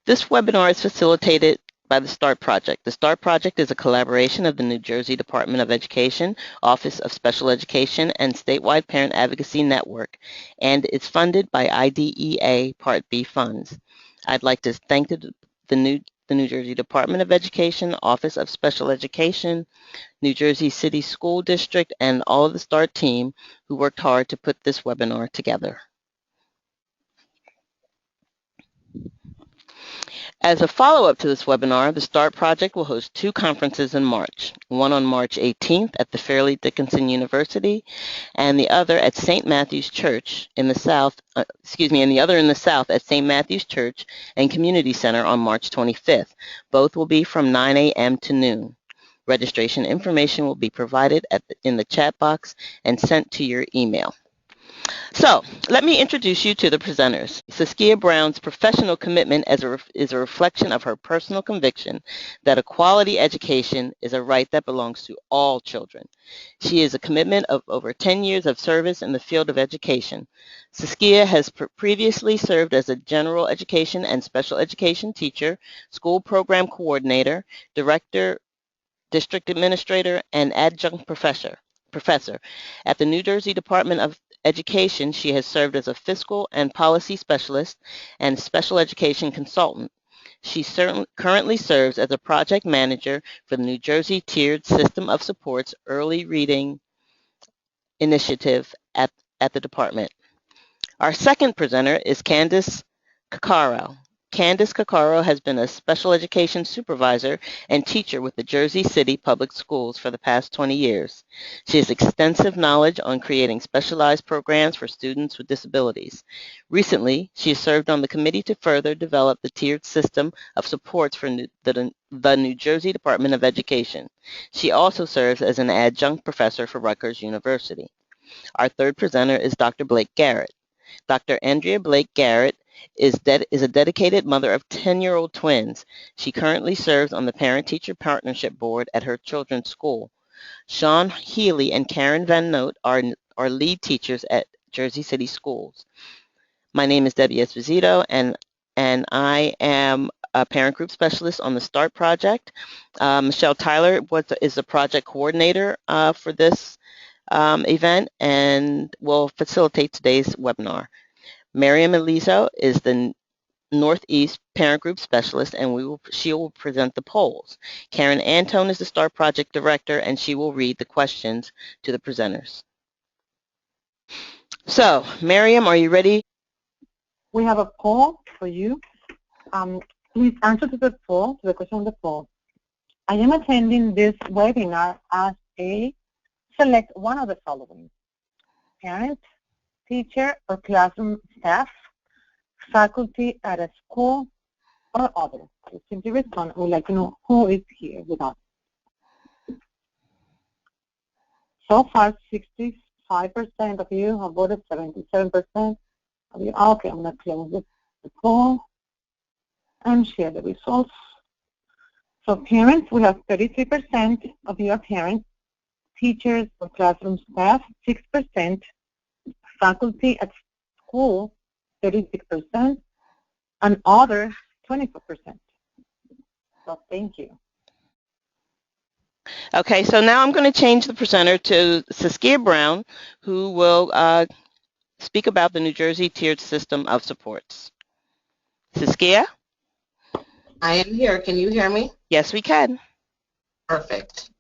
This webinar is facilitated by the START Project. The START Project is a collaboration of the New Jersey Department of Education, Office of Special Education, and statewide Parent Advocacy Network, and is funded by IDEA Part B funds. I'd like to thank the New Jersey Department of Education, Office of Special Education, New Jersey City School District, and all of the START team who worked hard to put this webinar together. As a follow-up to this webinar, the START Project will host 2 conferences in March, one on March 18th at the Fairleigh Dickinson University, and the other at St. Matthew's Church in the South, and the other in the South at St. Matthew's Church and Community Center on March 25th. Both will be from 9 a.m. to noon. Registration information will be provided in the chat box and sent to your email. So, let me introduce you to the presenters. Saskia Brown's professional commitment is a reflection of her personal conviction that a quality education is a right that belongs to all children. She is a commitment of over 10 years of service in the field of education. Saskia has previously served as a general education and special education teacher, school program coordinator, director, district administrator, and adjunct professor. At the New Jersey Department of Education, she has served as a fiscal and policy specialist and special education consultant. She currently serves as a project manager for the New Jersey Tiered System of Supports Early Reading Initiative at the department. Our second presenter is Candice Caccaro. Candice Caccaro has been a special education supervisor and teacher with the Jersey City Public Schools for the past 20 years. She has extensive knowledge on creating specialized programs for students with disabilities. Recently, she has served on the committee to further develop the tiered system of supports for the New Jersey Department of Education. She also serves as an adjunct professor for Rutgers University. Our third presenter is Dr. Blake Garrett. Dr. Andrea Blake Garrett is a dedicated mother of 10-year-old twins. She currently serves on the Parent-Teacher Partnership Board at her children's school. Sean Healy and Karen Van Note are lead teachers at Jersey City Schools. My name is Debbie Esposito, and I am a parent group specialist on the START Project. Michelle Tyler is the project coordinator for this event and will facilitate today's webinar. Miriam Elizo is the Northeast Parent Group Specialist, and she will present the polls. Karen Antone is the START Project Director, and she will read the questions to the presenters. So, Miriam, are you ready? We have a poll for you. Please answer to the poll, to the question of the poll. I am attending this webinar as a select one of the following: parent, teacher, or classroom staff, faculty at a school, or other. So simply respond. I would like to know who is here with us. So far, 65% of you have voted, 77% of you. Okay, I'm going to close the poll and share the results. So parents, we have 33% of you are parents, teachers or classroom staff, 6%, faculty at school, 36%, and other, 24%. So thank you. Okay, so now I'm going to change the presenter to Saskia Brown, who will speak about the New Jersey Tiered System of Supports. Saskia? I am here. Can you hear me? Yes, we can. Perfect.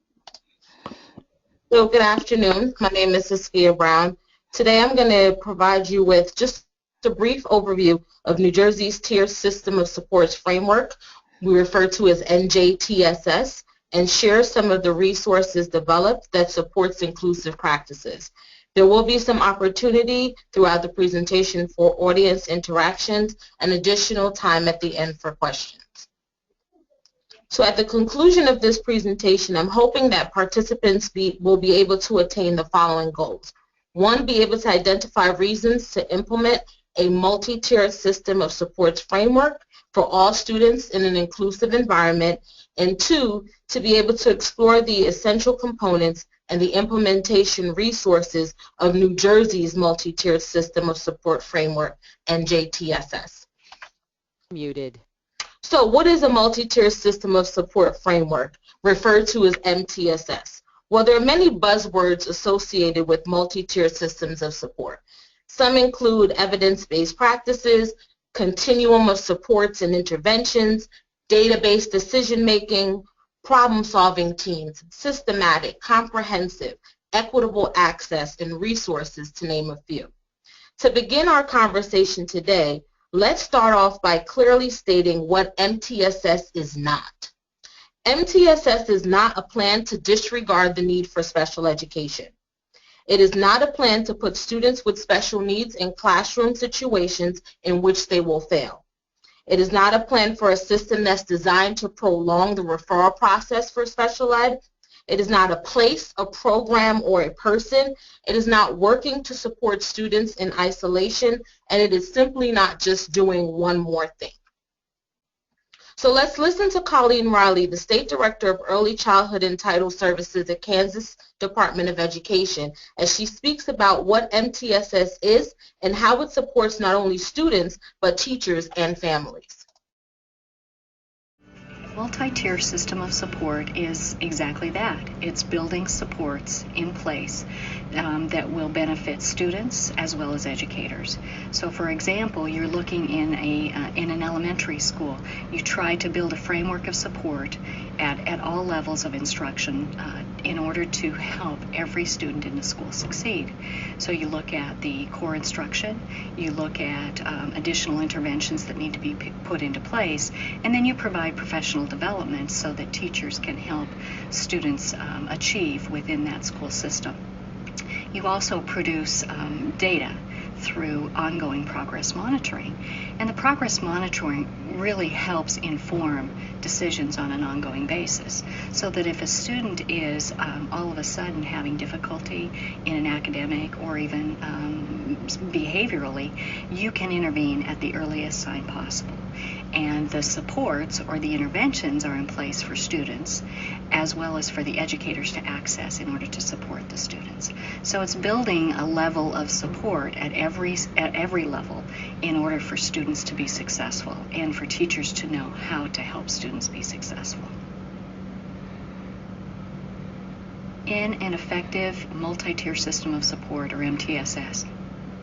So good afternoon. My name is Saskia Brown. Today I'm going to provide you with just a brief overview of New Jersey's Tiered System of Supports framework, we refer to as NJTSS, and share some of the resources developed that supports inclusive practices. There will be some opportunity throughout the presentation for audience interactions and additional time at the end for questions. So at the conclusion of this presentation, I'm hoping that participants will be able to attain the following goals. 1, be able to identify reasons to implement a multi-tiered system of supports framework for all students in an inclusive environment. And 2, to be able to explore the essential components and the implementation resources of New Jersey's multi-tiered system of support framework, NJTSS. Muted. So what is a multi-tier system of support framework, referred to as MTSS? Well, there are many buzzwords associated with multi-tier systems of support. Some include evidence-based practices, continuum of supports and interventions, database decision-making, problem-solving teams, systematic, comprehensive, equitable access, and resources, to name a few. To begin our conversation today, let's start off by clearly stating what MTSS is not. MTSS is not a plan to disregard the need for special education. It is not a plan to put students with special needs in classroom situations in which they will fail. It is not a plan for a system that's designed to prolong the referral process for special ed. It is not a place, a program, or a person. It is not working to support students in isolation, and it is simply not just doing one more thing. So let's listen to Colleen Riley, the State Director of Early Childhood and Title Services at Kansas Department of Education, as she speaks about what MTSS is and how it supports not only students, but teachers and families. Multi-tier system of support is exactly that. It's building supports in place that will benefit students as well as educators. So for example, you're looking in an elementary school. You try to build a framework of support at all levels of instruction in order to help every student in the school succeed. So you look at the core instruction, you look at additional interventions that need to be put into place, and then you provide professional development so that teachers can help students achieve within that school system. You also produce data through ongoing progress monitoring. And the progress monitoring really helps inform decisions on an ongoing basis, so that if a student is all of a sudden having difficulty in an academic or even behaviorally, you can intervene at the earliest sign possible. And the supports or the interventions are in place for students as well as for the educators to access in order to support the students. So it's building a level of support at every level in order for students to be successful and for teachers to know how to help students be successful. In an effective multi-tier system of support, or MTSS,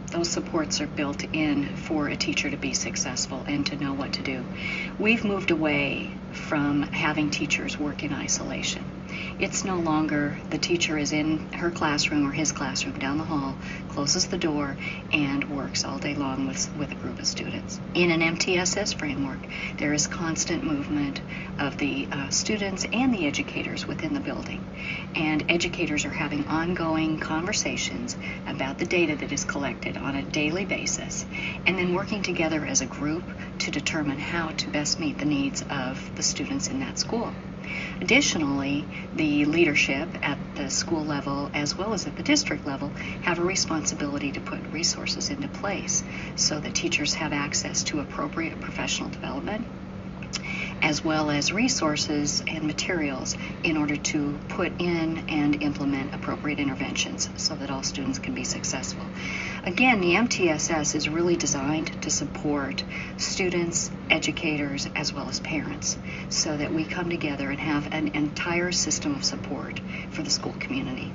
those supports are built in for a teacher to be successful and to know what to do. We've moved away from having teachers work in isolation. It's no longer the teacher is in her classroom or his classroom down the hall, closes the door, and works all day long with a group of students. In an MTSS framework, there is constant movement of the students and the educators within the building. And educators are having ongoing conversations about the data that is collected on a daily basis, and then working together as a group to determine how to best meet the needs of the students in that school. Additionally, the leadership at the school level as well as at the district level have a responsibility to put resources into place so that teachers have access to appropriate professional development as well as resources and materials in order to put in and implement appropriate interventions so that all students can be successful. Again, the MTSS is really designed to support students, educators, as well as parents so that we come together and have an entire system of support for the school community.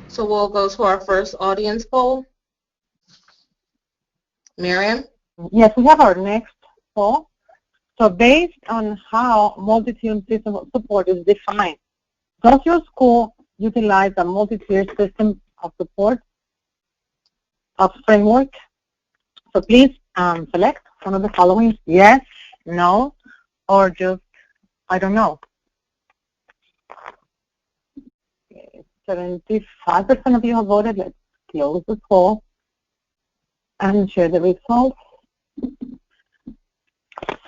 So we'll go to our first audience poll. Miriam? Yes, we have our next poll. So based on how multi-tier system of support is defined, does your school utilize a multi-tier system of support of framework? So please select one of the following: yes, no, or just I don't know. 75% of you have voted. Let's close the poll and share the results.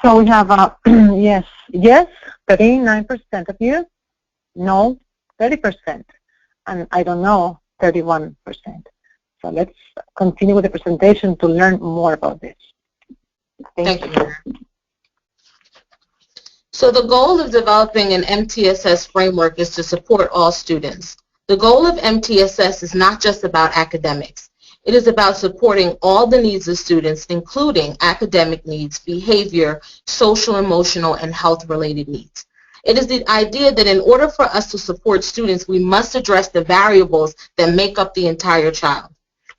So we have yes, 39% of you, no, 30%, and I don't know, 31%. So let's continue with the presentation to learn more about this. Thank you. So the goal of developing an MTSS framework is to support all students. The goal of MTSS is not just about academics. It is about supporting all the needs of students, including academic needs, behavior, social, emotional, and health-related needs. It is the idea that in order for us to support students, we must address the variables that make up the entire child.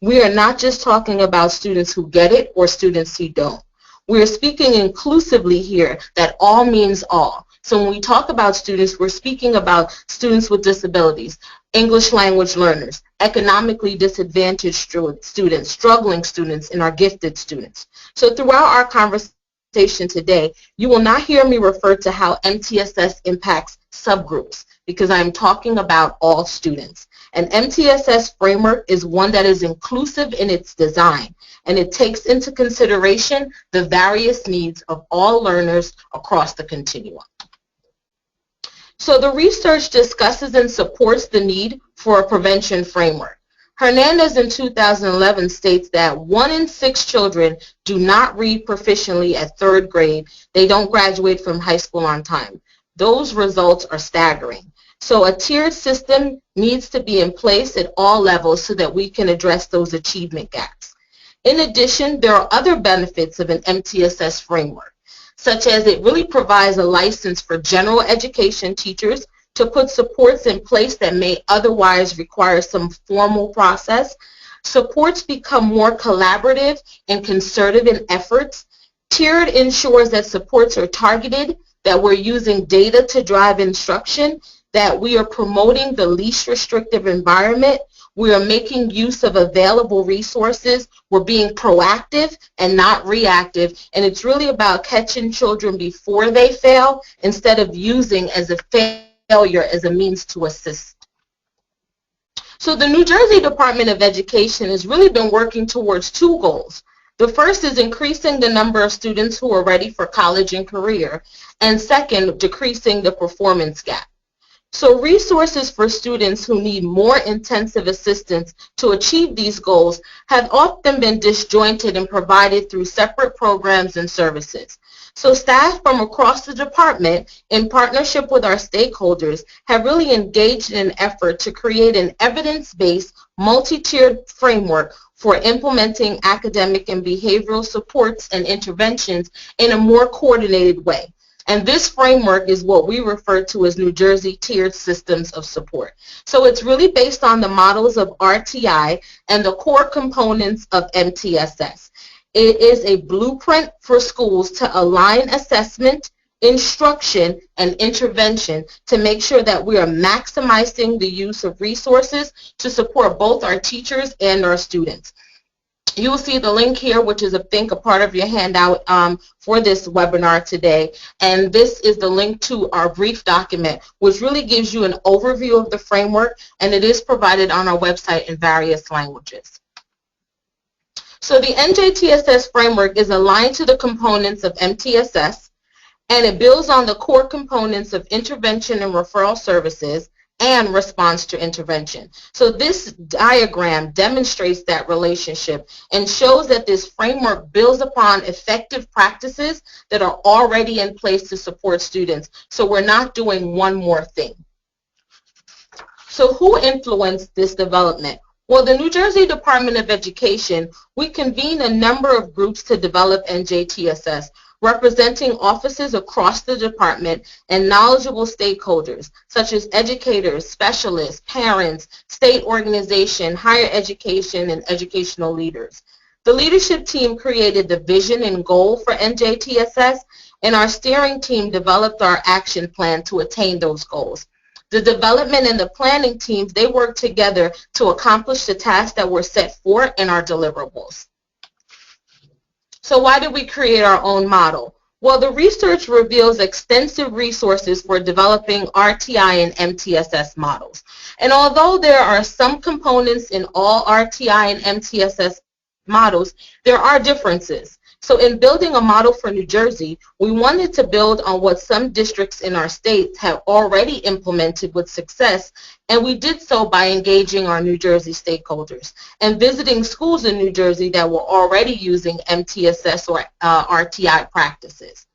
We are not just talking about students who get it or students who don't. We are speaking inclusively here that all means all. So when we talk about students, we're speaking about students with disabilities, English language learners, economically disadvantaged students, struggling students, and our gifted students. So throughout our conversation today, you will not hear me refer to how MTSS impacts subgroups, because I'm talking about all students. An MTSS framework is one that is inclusive in its design, and it takes into consideration the various needs of all learners across the continuum. So the research discusses and supports the need for a prevention framework. Hernandez in 2011 states that 1 in 6 children do not read proficiently at 3rd grade. They don't graduate from high school on time. Those results are staggering. So a tiered system needs to be in place at all levels so that we can address those achievement gaps. In addition, there are other benefits of an MTSS framework, such as it really provides a license for general education teachers to put supports in place that may otherwise require some formal process. Supports become more collaborative and concerted in efforts. Tiered ensures that supports are targeted, that we're using data to drive instruction, that we are promoting the least restrictive environment, we are making use of available resources, we're being proactive and not reactive, and it's really about catching children before they fail instead of using as a failure as a means to assist. So the New Jersey Department of Education has really been working towards 2 goals. The first is increasing the number of students who are ready for college and career, and second, decreasing the performance gap. So resources for students who need more intensive assistance to achieve these goals have often been disjointed and provided through separate programs and services. So staff from across the department, in partnership with our stakeholders, have really engaged in an effort to create an evidence-based, multi-tiered framework for implementing academic and behavioral supports and interventions in a more coordinated way. And this framework is what we refer to as New Jersey Tiered Systems of Support. So it's really based on the models of RTI and the core components of MTSS. It is a blueprint for schools to align assessment, instruction, and intervention to make sure that we are maximizing the use of resources to support both our teachers and our students. You will see the link here, which is, I think, a part of your handout for this webinar today. And this is the link to our brief document, which really gives you an overview of the framework, and it is provided on our website in various languages. So the NJTSS framework is aligned to the components of MTSS, and it builds on the core components of intervention and referral services and response to intervention. So this diagram demonstrates that relationship and shows that this framework builds upon effective practices that are already in place to support students. So we're not doing one more thing. So who influenced this development? Well, the New Jersey Department of Education, we convened a number of groups to develop NJTSS, representing offices across the department and knowledgeable stakeholders such as educators, specialists, parents, state organization, higher education, and educational leaders. The leadership team created the vision and goal for NJTSS, and our steering team developed our action plan to attain those goals. The development and the planning teams, they work together to accomplish the tasks that were set forth in our deliverables. So why did we create our own model? Well, the research reveals extensive resources for developing RTI and MTSS models. And although there are some components in all RTI and MTSS models, there are differences. So in building a model for New Jersey, we wanted to build on what some districts in our state have already implemented with success, and we did so by engaging our New Jersey stakeholders and visiting schools in New Jersey that were already using MTSS or RTI practices.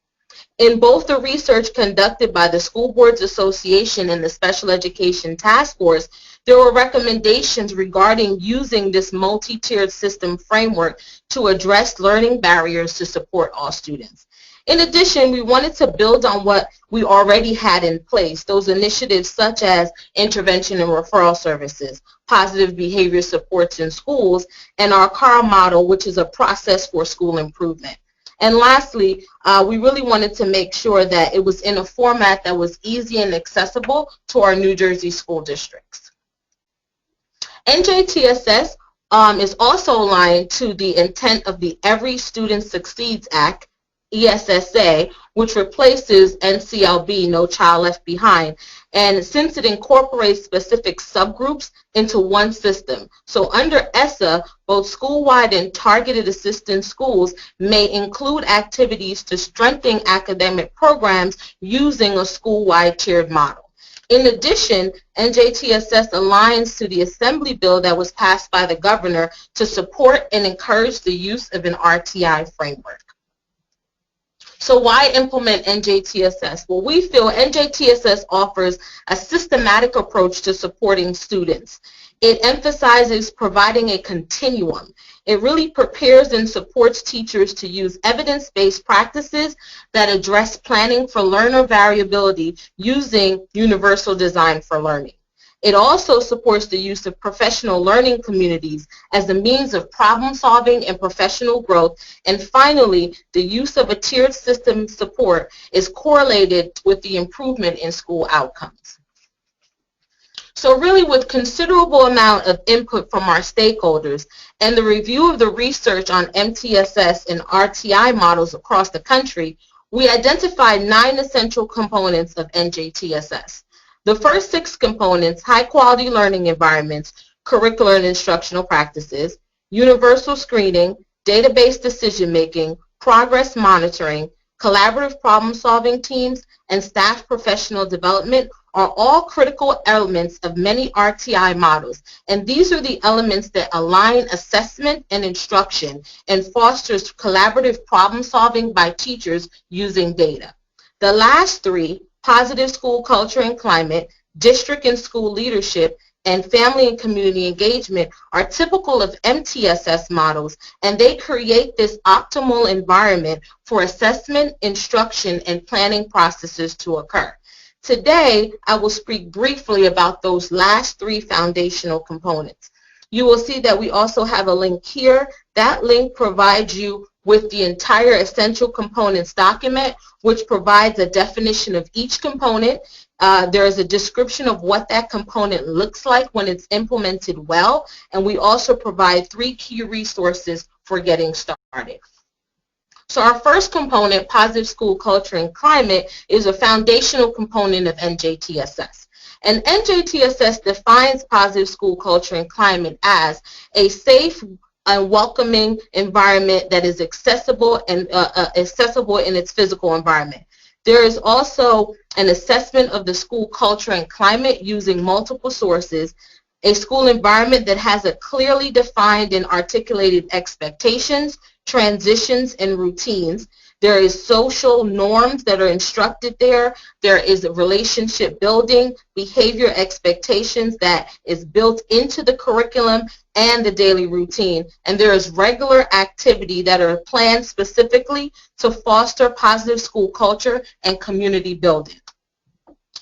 In both the research conducted by the School Boards Association and the Special Education Task Force, there were recommendations regarding using this multi-tiered system framework to address learning barriers to support all students. In addition, we wanted to build on what we already had in place, those initiatives such as intervention and referral services, positive behavior supports in schools, and our CAR model, which is a process for school improvement. And lastly, we really wanted to make sure that it was in a format that was easy and accessible to our New Jersey school districts. NJTSS is also aligned to the intent of the Every Student Succeeds Act, ESSA, which replaces NCLB, No Child Left Behind, and since it incorporates specific subgroups into one system. So under ESSA, both school-wide and targeted assistance schools may include activities to strengthen academic programs using a school-wide tiered model. In addition, NJTSS aligns to the Assembly bill that was passed by the governor to support and encourage the use of an RTI framework. So why implement NJTSS? Well, we feel NJTSS offers a systematic approach to supporting students. It emphasizes providing a continuum. It really prepares and supports teachers to use evidence-based practices that address planning for learner variability using universal design for learning. It also supports the use of professional learning communities as a means of problem solving and professional growth. And finally, the use of a tiered system support is correlated with the improvement in school outcomes. So really, with considerable amount of input from our stakeholders and the review of the research on MTSS and RTI models across the country, we identified 9 essential components of NJTSS. The first 6 components: high-quality learning environments, curricular and instructional practices, universal screening, database decision-making, progress monitoring, collaborative problem-solving teams, and staff professional development, are all critical elements of many RTI models. And these are the elements that align assessment and instruction and fosters collaborative problem-solving by teachers using data. The last 3, positive school culture and climate, district and school leadership, and family and community engagement, are typical of MTSS models, and they create this optimal environment for assessment, instruction, and planning processes to occur. Today, I will speak briefly about those last 3 foundational components. You will see that we also have a link here. That link provides you with the entire essential components document, which provides a definition of each component. There is a description of what that component looks like when it's implemented well, and we also provide 3 key resources for getting started. So our first component, positive school culture and climate, is a foundational component of NJTSS. And NJTSS defines positive school culture and climate as a safe and welcoming environment that is accessible and accessible in its physical environment. There is also an assessment of the school culture and climate using multiple sources, a school environment that has a clearly defined and articulated expectations, transitions, and routines. There is social norms that are instructed there. There is relationship building, behavior expectations that is built into the curriculum and the daily routine. And there is regular activity that are planned specifically to foster positive school culture and community building.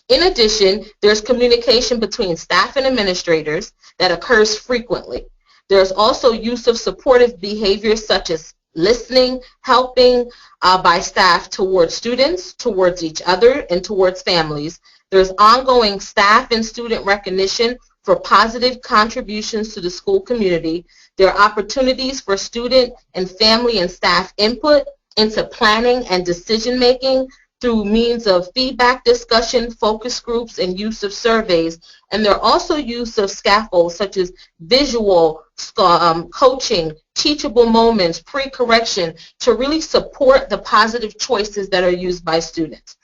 In addition, there's communication between staff and administrators that occurs frequently. There's also use of supportive behaviors such as listening, helping by staff towards students, towards each other, and towards families. There's ongoing staff and student recognition for positive contributions to the school community. There are opportunities for student and family and staff input into planning and decision making through means of feedback discussion, focus groups, and use of surveys. And there are also use of scaffolds such as visual coaching, teachable moments, pre-correction to really support the positive choices that are used by students.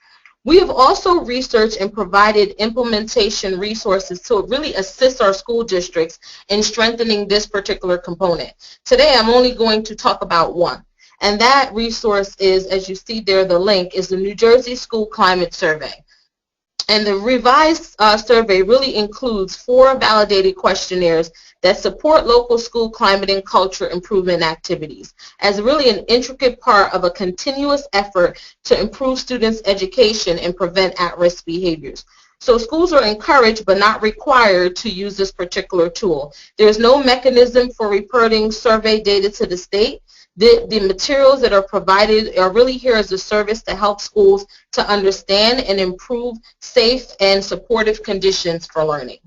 We have also researched and provided implementation resources to really assist our school districts in strengthening this particular component. Today, I'm only going to talk about one. And that resource is, as you see there, the link, is the New Jersey School Climate Survey. And the revised survey really includes 4 validated questionnaires that support local school climate and culture improvement activities as really an intricate part of a continuous effort to improve students' education and prevent at-risk behaviors. So schools are encouraged but not required to use this particular tool. There's no mechanism for reporting survey data to the state. The materials that are provided are really here as a service to help schools to understand and improve safe and supportive conditions for learning.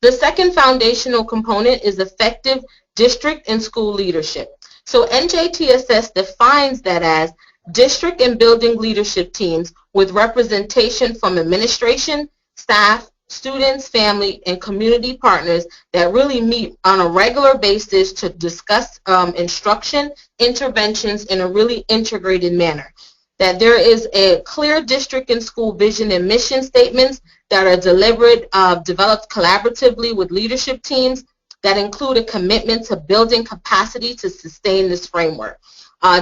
The second foundational component is effective district and school leadership. So NJTSS defines that as district and building leadership teams with representation from administration, staff, students, family, and community partners that really meet on a regular basis to discuss instruction, interventions in a really integrated manner. That there is a clear district and school vision and mission statements that are developed collaboratively with leadership teams that include a commitment to building capacity to sustain this framework.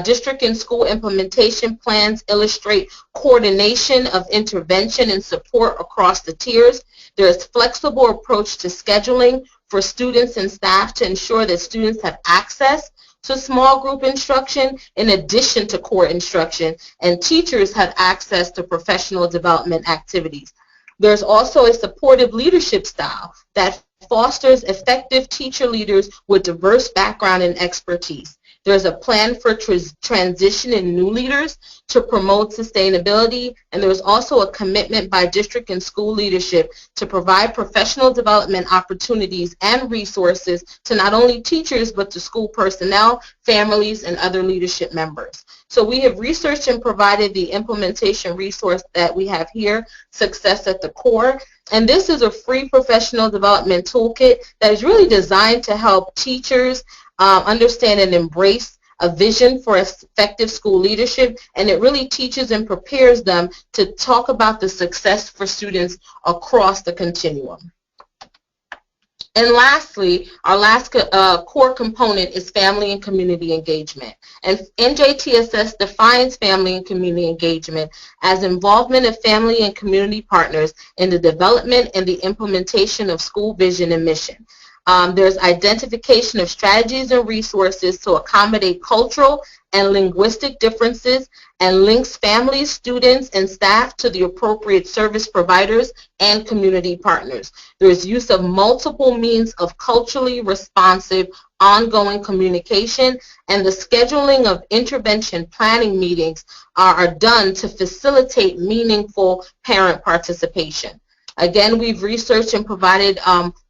District and school implementation plans illustrate coordination of intervention and support across the tiers. There is flexible approach to scheduling for students and staff to ensure that students have access to small group instruction in addition to core instruction, and teachers have access to professional development activities. There's also a supportive leadership style that fosters effective teacher leaders with diverse background and expertise. There's a plan for transition in new leaders to promote sustainability, and there's also a commitment by district and school leadership to provide professional development opportunities and resources to not only teachers but to school personnel, families, and other leadership members. So we have researched and provided the implementation resource that we have here, Success at the Core. And this is a free professional development toolkit that is really designed to help teachers understand and embrace a vision for effective school leadership, and it really teaches and prepares them to talk about the success for students across the continuum. And lastly, our last core component is family and community engagement. And NJTSS defines family and community engagement as involvement of family and community partners in the development and the implementation of school vision and mission. There's identification of strategies and resources to accommodate cultural and linguistic differences and links families, students, and staff to the appropriate service providers and community partners. There's use of multiple means of culturally responsive ongoing communication, and the scheduling of intervention planning meetings are done to facilitate meaningful parent participation. Again, we've researched and provided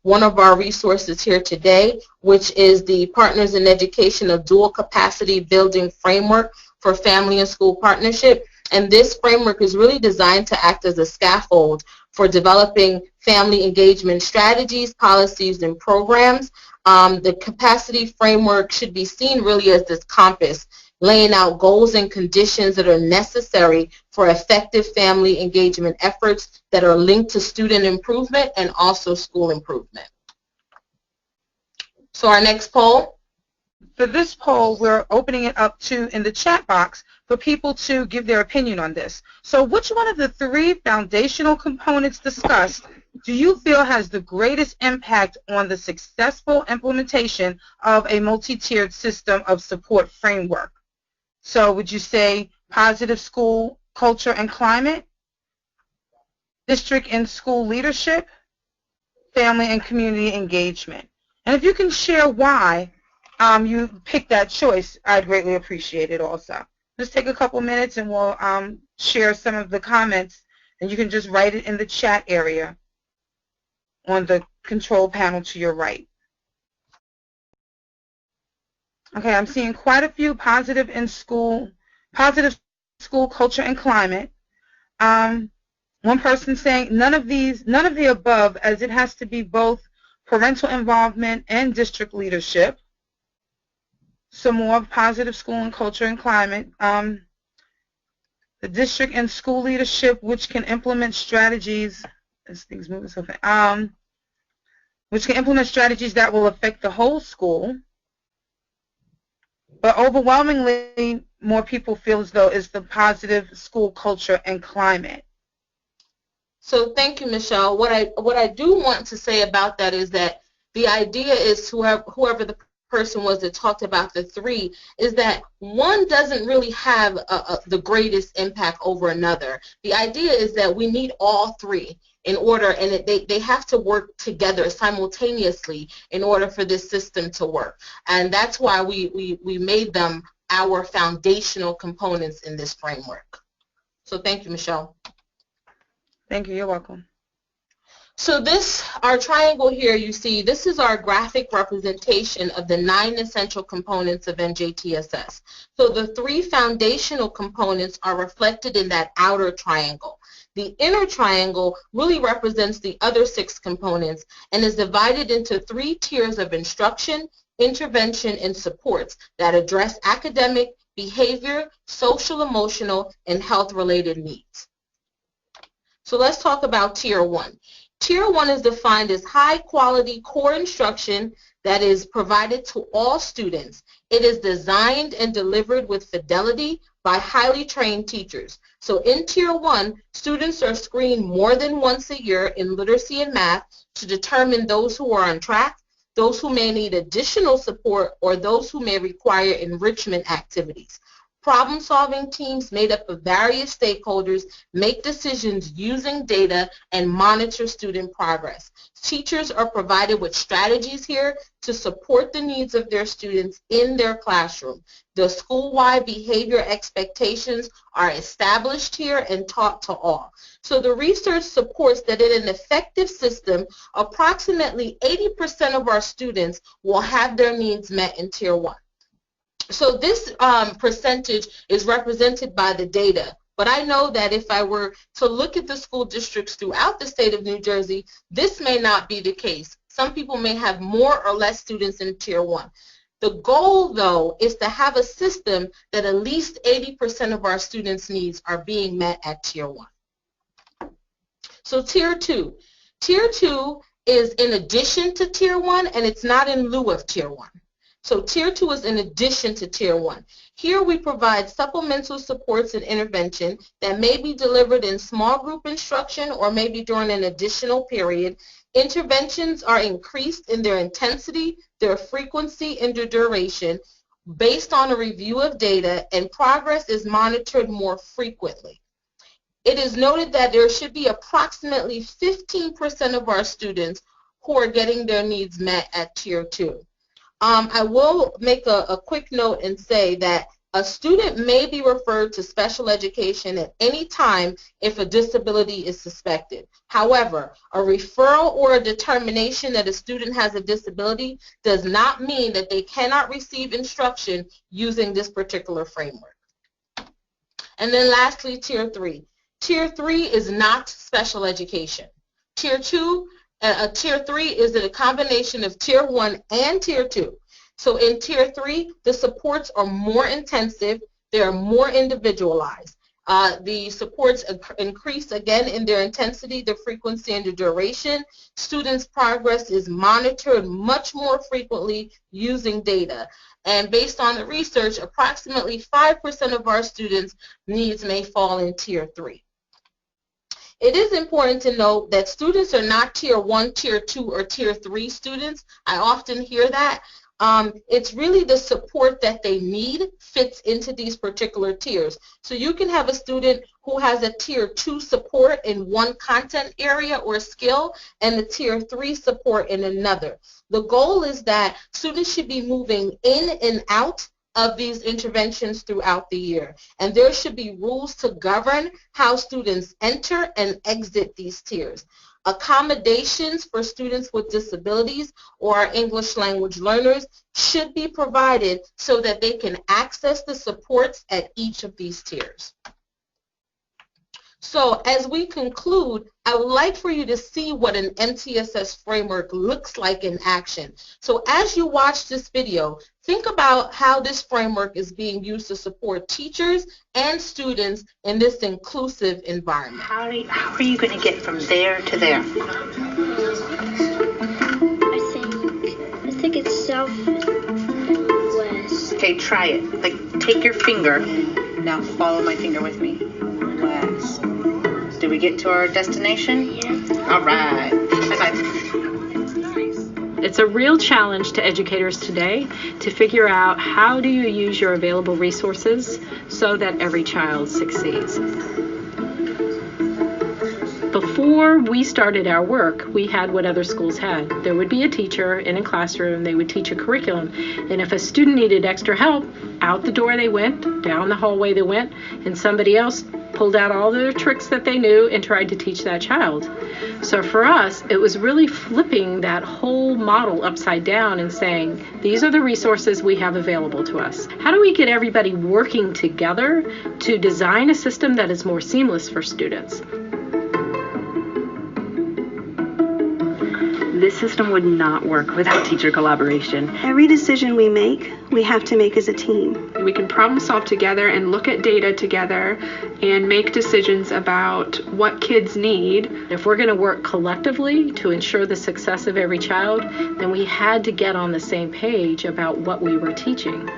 one of our resources here today, which is the Partners in Education of Dual Capacity Building Framework for Family and School Partnership. And this framework is really designed to act as a scaffold for developing family engagement strategies, policies, and programs. The capacity framework should be seen really as this compass, laying out goals and conditions that are necessary for effective family engagement efforts that are linked to student improvement and also school improvement. So our next poll. For this poll, we're opening it up in the chat box for people to give their opinion on this. So which one of the 3 foundational components discussed do you feel has the greatest impact on the successful implementation of a multi-tiered system of support framework? So would you say positive school culture and climate, district and school leadership, family and community engagement? And if you can share why you picked that choice, I'd greatly appreciate it also. Just take a couple minutes and we'll share some of the comments, and you can just write it in the chat area on the control panel to your right. Okay, I'm seeing quite a few positive school culture and climate. One person saying none of the above, as it has to be both parental involvement and district leadership. Some more positive school and culture and climate. The district and school leadership, which can implement strategies, as things move so fast, which can implement strategies that will affect the whole school. But overwhelmingly, more people feel as though it's the positive school culture and climate. So thank you, Michelle. What I do want to say about that is that the idea is whoever the person was that talked about the three is that one doesn't really have the greatest impact over another. The idea is that we need all three in order, and they have to work together simultaneously in order for this system to work. And that's why we made them our foundational components in this framework. So thank you, Michelle. Thank you. You're welcome. So this, our triangle here, you see, this is our graphic representation of the 9 essential components of NJTSS. So the 3 foundational components are reflected in that outer triangle. The inner triangle really represents the other 6 components and is divided into 3 tiers of instruction, intervention, and supports that address academic, behavior, social, emotional, and health-related needs. So let's talk about Tier 1. Tier 1 is defined as high-quality core instruction that is provided to all students. It is designed and delivered with fidelity by highly trained teachers. So in Tier 1, students are screened more than once a year in literacy and math to determine those who are on track, those who may need additional support, or those who may require enrichment activities. Problem-solving teams made up of various stakeholders make decisions using data and monitor student progress. Teachers are provided with strategies here to support the needs of their students in their classroom. The school-wide behavior expectations are established here and taught to all. So the research supports that in an effective system, approximately 80% of our students will have their needs met in Tier 1. So this percentage is represented by the data, but I know that if I were to look at the school districts throughout the state of New Jersey, this may not be the case. Some people may have more or less students in Tier 1. The goal, though, is to have a system that at least 80% of our students' needs are being met at Tier 1. So Tier 2. Tier 2 is in addition to Tier 1, and it's not in lieu of Tier 1. So Tier 2 is in addition to Tier 1. Here we provide supplemental supports and intervention that may be delivered in small group instruction or maybe during an additional period. Interventions are increased in their intensity, their frequency, and their duration based on a review of data, and progress is monitored more frequently. It is noted that there should be approximately 15% of our students who are getting their needs met at Tier 2. I will make a quick note and say that a student may be referred to special education at any time if a disability is suspected. However, a referral or a determination that a student has a disability does not mean that they cannot receive instruction using this particular framework. And then lastly, Tier 3. Tier 3 is not special education. Tier 2, Tier 3 is a combination of Tier 1 and Tier 2. So in Tier 3, the supports are more intensive, they are more individualized. The supports increase again in their intensity, the frequency, and the duration. Students' progress is monitored much more frequently using data. And based on the research, approximately 5% of our students' needs may fall in Tier 3. It is important to note that students are not Tier 1, Tier 2, or Tier 3 students. I often hear that. It's really the support that they need fits into these particular tiers. So you can have a student who has a Tier 2 support in one content area or skill and a Tier 3 support in another. The goal is that students should be moving in and out of these interventions throughout the year. And there should be rules to govern how students enter and exit these tiers. Accommodations for students with disabilities or our English language learners should be provided so that they can access the supports at each of these tiers. So as we conclude, I would like for you to see what an MTSS framework looks like in action. So as you watch this video, think about how this framework is being used to support teachers and students in this inclusive environment. How are you going to get from there to there? I think it's southwest. Okay, try it. Like, take your finger. Now follow my finger with me. West. Do we get to our destination? Yeah. All right. Bye-bye. It's a real challenge to educators today to figure out how do you use your available resources so that every child succeeds. Before we started our work, we had what other schools had. There would be a teacher in a classroom, they would teach a curriculum, and if a student needed extra help, out the door they went, down the hallway they went, and somebody else pulled out all the tricks that they knew and tried to teach that child. So for us, it was really flipping that whole model upside down and saying, these are the resources we have available to us. How do we get everybody working together to design a system that is more seamless for students? This system would not work without teacher collaboration. Every decision we make, we have to make as a team. We can problem solve together and look at data together and make decisions about what kids need. If we're going to work collectively to ensure the success of every child, then we had to get on the same page about what we were teaching.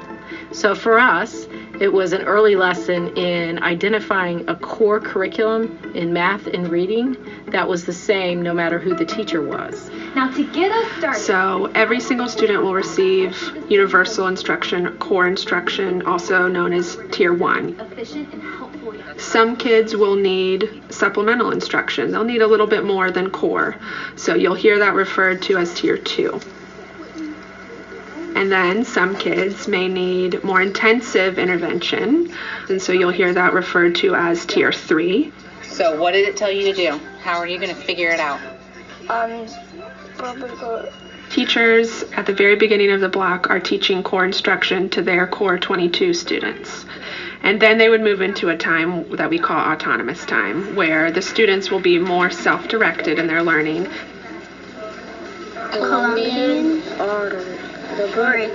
So for us, it was an early lesson in identifying a core curriculum in math and reading that was the same no matter who the teacher was. Now to get us started. So every single student will receive universal instruction, core instruction, also known as Tier 1. Efficient and helpful. Some kids will need supplemental instruction. They'll need a little bit more than core. So you'll hear that referred to as Tier 2. And then some kids may need more intensive intervention, and so you'll hear that referred to as Tier 3. So what did it tell you to do? How are you going to figure it out? Teachers at the very beginning of the block are teaching core instruction to their core 22 students. And then they would move into a time that we call autonomous time, where the students will be more self-directed in their learning. Colombian order. The break.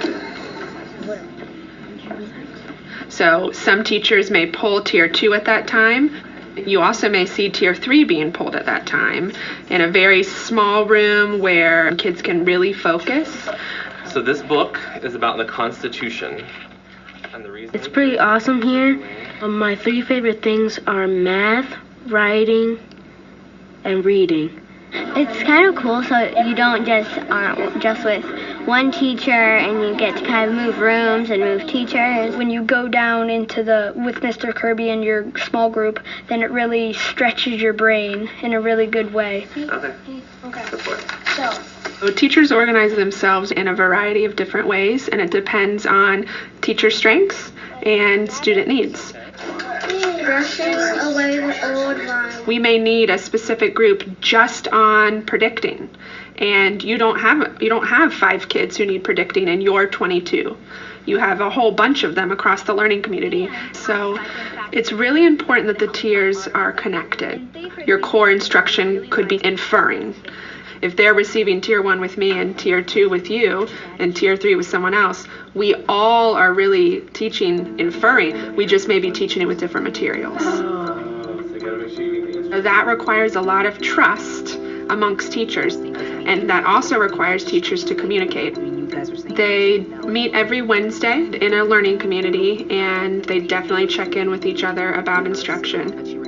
So some teachers may pull Tier 2 at that time. You also may see Tier 3 being pulled at that time in a very small room where kids can really focus. So this book is about the Constitution. And the reason it's pretty awesome here. My three favorite things are math, writing, and reading. It's kind of cool, so you don't just with one teacher and you get to kind of move rooms and move teachers. When you go down into with Mr. Kirby and your small group, then it really stretches your brain in a really good way. Okay. So teachers organize themselves in a variety of different ways, and it depends on teacher strengths and student needs. We may need a specific group just on predicting, and you don't have 5 kids who need predicting in your 22. You have a whole bunch of them across the learning community. So it's really important that the tiers are connected. Your core instruction could be inferring. If they're receiving Tier 1 with me and Tier 2 with you and Tier 3 with someone else, we all are really teaching inferring. We just may be teaching it with different materials. That requires a lot of trust amongst teachers, and that also requires teachers to communicate. They meet every Wednesday in a learning community, and they definitely check in with each other about instruction.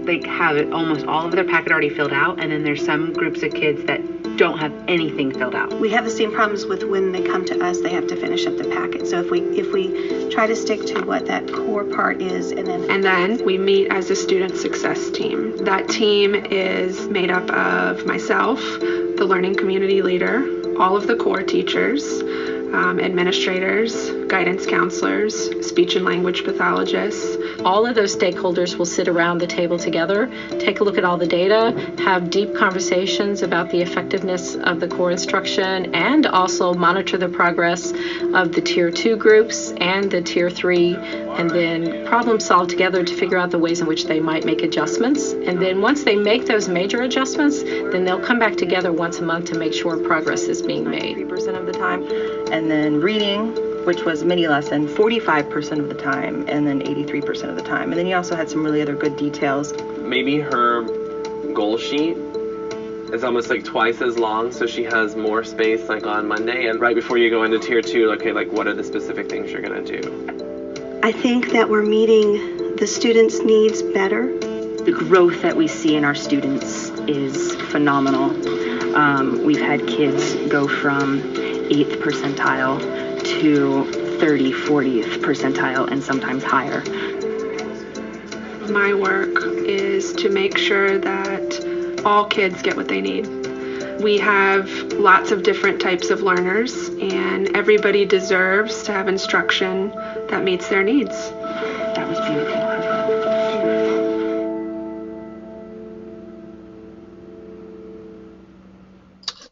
They have almost all of their packet already filled out, and then there's some groups of kids that don't have anything filled out. We have the same problems with when they come to us, they have to finish up the packet. So if we try to stick to what that core part is, and then we meet as a student success team. That team is made up of myself, the learning community leader, all of the core teachers, administrators, guidance counselors, speech and language pathologists. All of those stakeholders will sit around the table together, take a look at all the data, have deep conversations about the effectiveness of the core instruction, and also monitor the progress of the Tier 2 groups and the Tier 3, and then problem solve together to figure out the ways in which they might make adjustments. And then once they make those major adjustments, then they'll come back together once a month to make sure progress is being made. 3% of the time. And then reading, which was mini lesson, 45% of the time, and then 83% of the time. And then you also had some really other good details. Maybe her goal sheet is almost like twice as long, so she has more space like on Monday, and right before you go into Tier 2, okay, like what are the specific things you're going to do? I think that we're meeting the students' needs better The growth that we see in our students is phenomenal. We've had kids go from 8th percentile to 30, 40th percentile and sometimes higher. My work is to make sure that all kids get what they need. We have lots of different types of learners, and everybody deserves to have instruction that meets their needs. That was beautiful.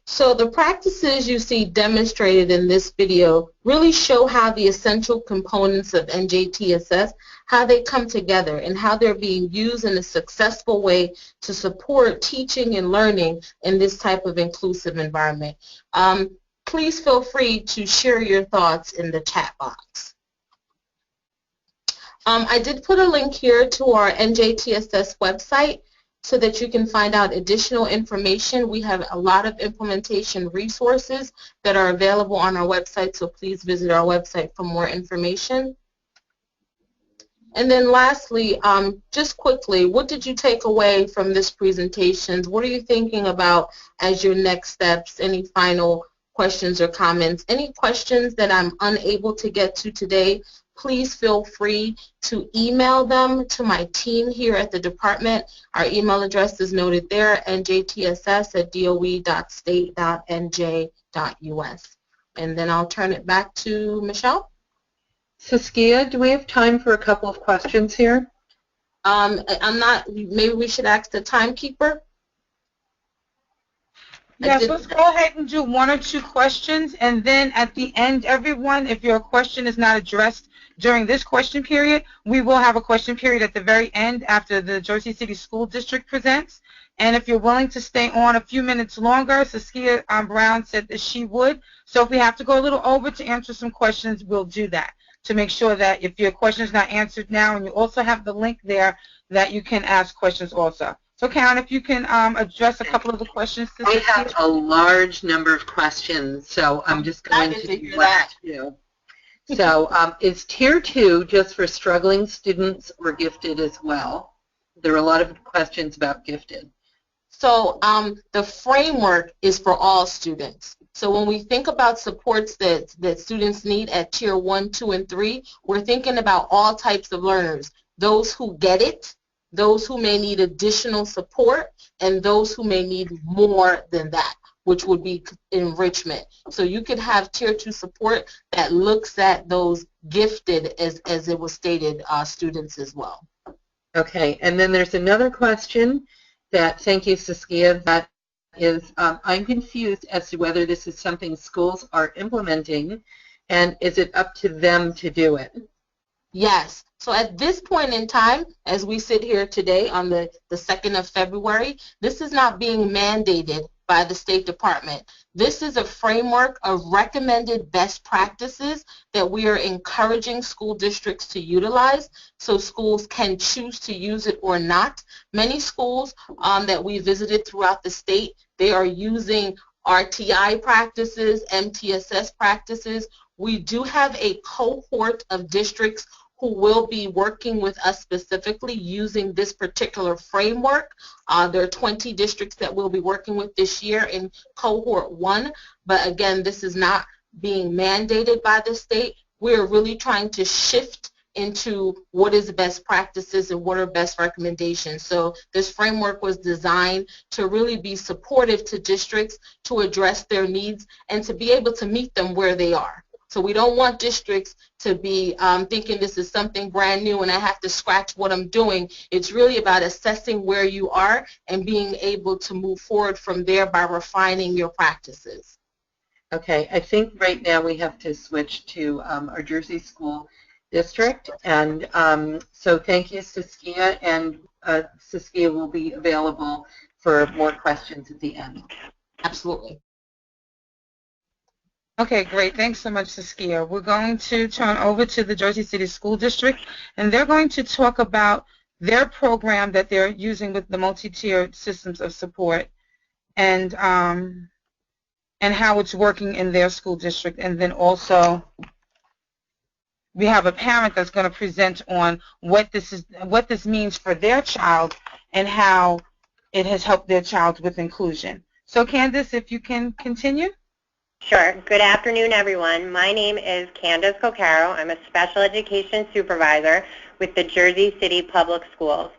So the practices you see demonstrated in this video really show how the essential components of NJTSS, how they come together and how they're being used in a successful way to support teaching and learning in this type of inclusive environment. Please feel free to share your thoughts in the chat box. I did put a link here to our NJTSS website so that you can find out additional information. We have a lot of implementation resources that are available on our website, so please visit our website for more information. And then lastly, just quickly, what did you take away from this presentation? What are you thinking about as your next steps? Any final questions or comments? Any questions that I'm unable to get to today, please feel free to email them to my team here at the department. Our email address is noted there, njtss@doe.state.nj.us. And then I'll turn it back to Michelle. Saskia, do we have time for a couple of questions here? Maybe we should ask the timekeeper. Yes, let's go ahead and do 1 or 2 questions, and then at the end, everyone, if your question is not addressed during this question period, we will have a question period at the very end after the Jersey City School District presents. And if you're willing to stay on a few minutes longer, Saskia Brown said that she would. So if we have to go a little over to answer some questions, we'll do that to make sure that if your question is not answered now, and you also have the link there, that you can ask questions also. So Karen, if you can address a couple of the questions. We have a large number of questions, so I'm just going to do that too. So is Tier 2 just for struggling students or gifted as well? There are a lot of questions about gifted. So the framework is for all students. So when we think about supports that students need at Tier 1, 2, and 3, we're thinking about all types of learners, those who get it, those who may need additional support, and those who may need more than that, which would be enrichment. So you could have Tier 2 support that looks at those gifted, as it was stated, students as well. Okay, and then there's another question that, thank you Saskia, that is, I'm confused as to whether this is something schools are implementing, and is it up to them to do it? Yes. So at this point in time, as we sit here today on the 2nd of February, this is not being mandated by the State Department. This is a framework of recommended best practices that we are encouraging school districts to utilize, so schools can choose to use it or not. Many schools that we visited throughout the state, they are using RTI practices, MTSS practices. We do have a cohort of districts who will be working with us specifically using this particular framework. There are 20 districts that we'll be working with this year in cohort 1, but again, this is not being mandated by the state. We're really trying to shift into what is best practices and what are best recommendations. So this framework was designed to really be supportive to districts to address their needs and to be able to meet them where they are. So we don't want districts to be thinking this is something brand new and I have to scratch what I'm doing. It's really about assessing where you are and being able to move forward from there by refining your practices. Okay, I think right now we have to switch to our Jersey School District. And so thank you, Saskia, and Saskia will be available for more questions at the end. Absolutely. Okay, great. Thanks so much, Saskia. We're going to turn over to the Jersey City School District, and they're going to talk about their program that they're using with the multi-tiered systems of support and how it's working in their school district. And then also we have a parent that's going to present on what this means for their child and how it has helped their child with inclusion. So Candace, if you can continue. Sure. Good afternoon, everyone. My name is Candace Cocaro. I'm a special education supervisor with the Jersey City Public Schools.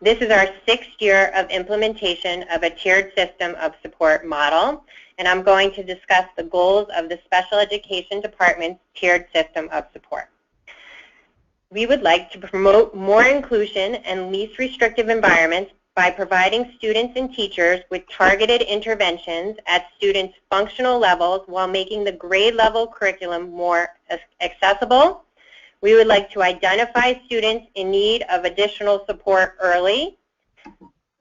This is our 6th year of implementation of a tiered system of support model, and I'm going to discuss the goals of the special education department's tiered system of support. We would like to promote more inclusion and least restrictive environments by providing students and teachers with targeted interventions at students' functional levels while making the grade level curriculum more accessible. We would like to identify students in need of additional support early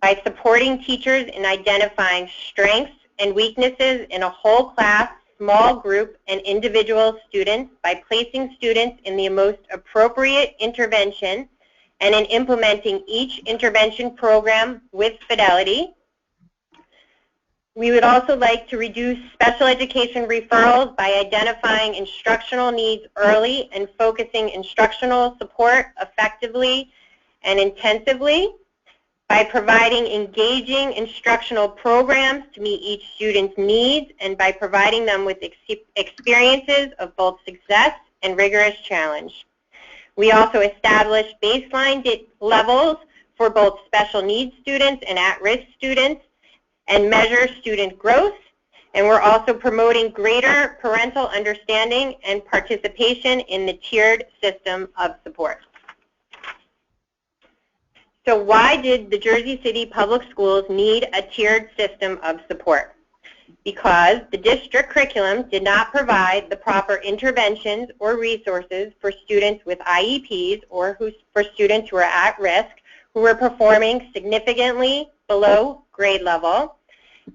by supporting teachers in identifying strengths and weaknesses in a whole class, small group, and individual students by placing students in the most appropriate intervention and in implementing each intervention program with fidelity. We would also like to reduce special education referrals by identifying instructional needs early and focusing instructional support effectively and intensively by providing engaging instructional programs to meet each student's needs and by providing them with experiences of both success and rigorous challenge. We also establish baseline levels for both special needs students and at-risk students and measure student growth. And we're also promoting greater parental understanding and participation in the tiered system of support. So why did the Jersey City Public Schools need a tiered system of support? Because the district curriculum did not provide the proper interventions or resources for students with IEPs or for students who are at risk, who were performing significantly below grade level.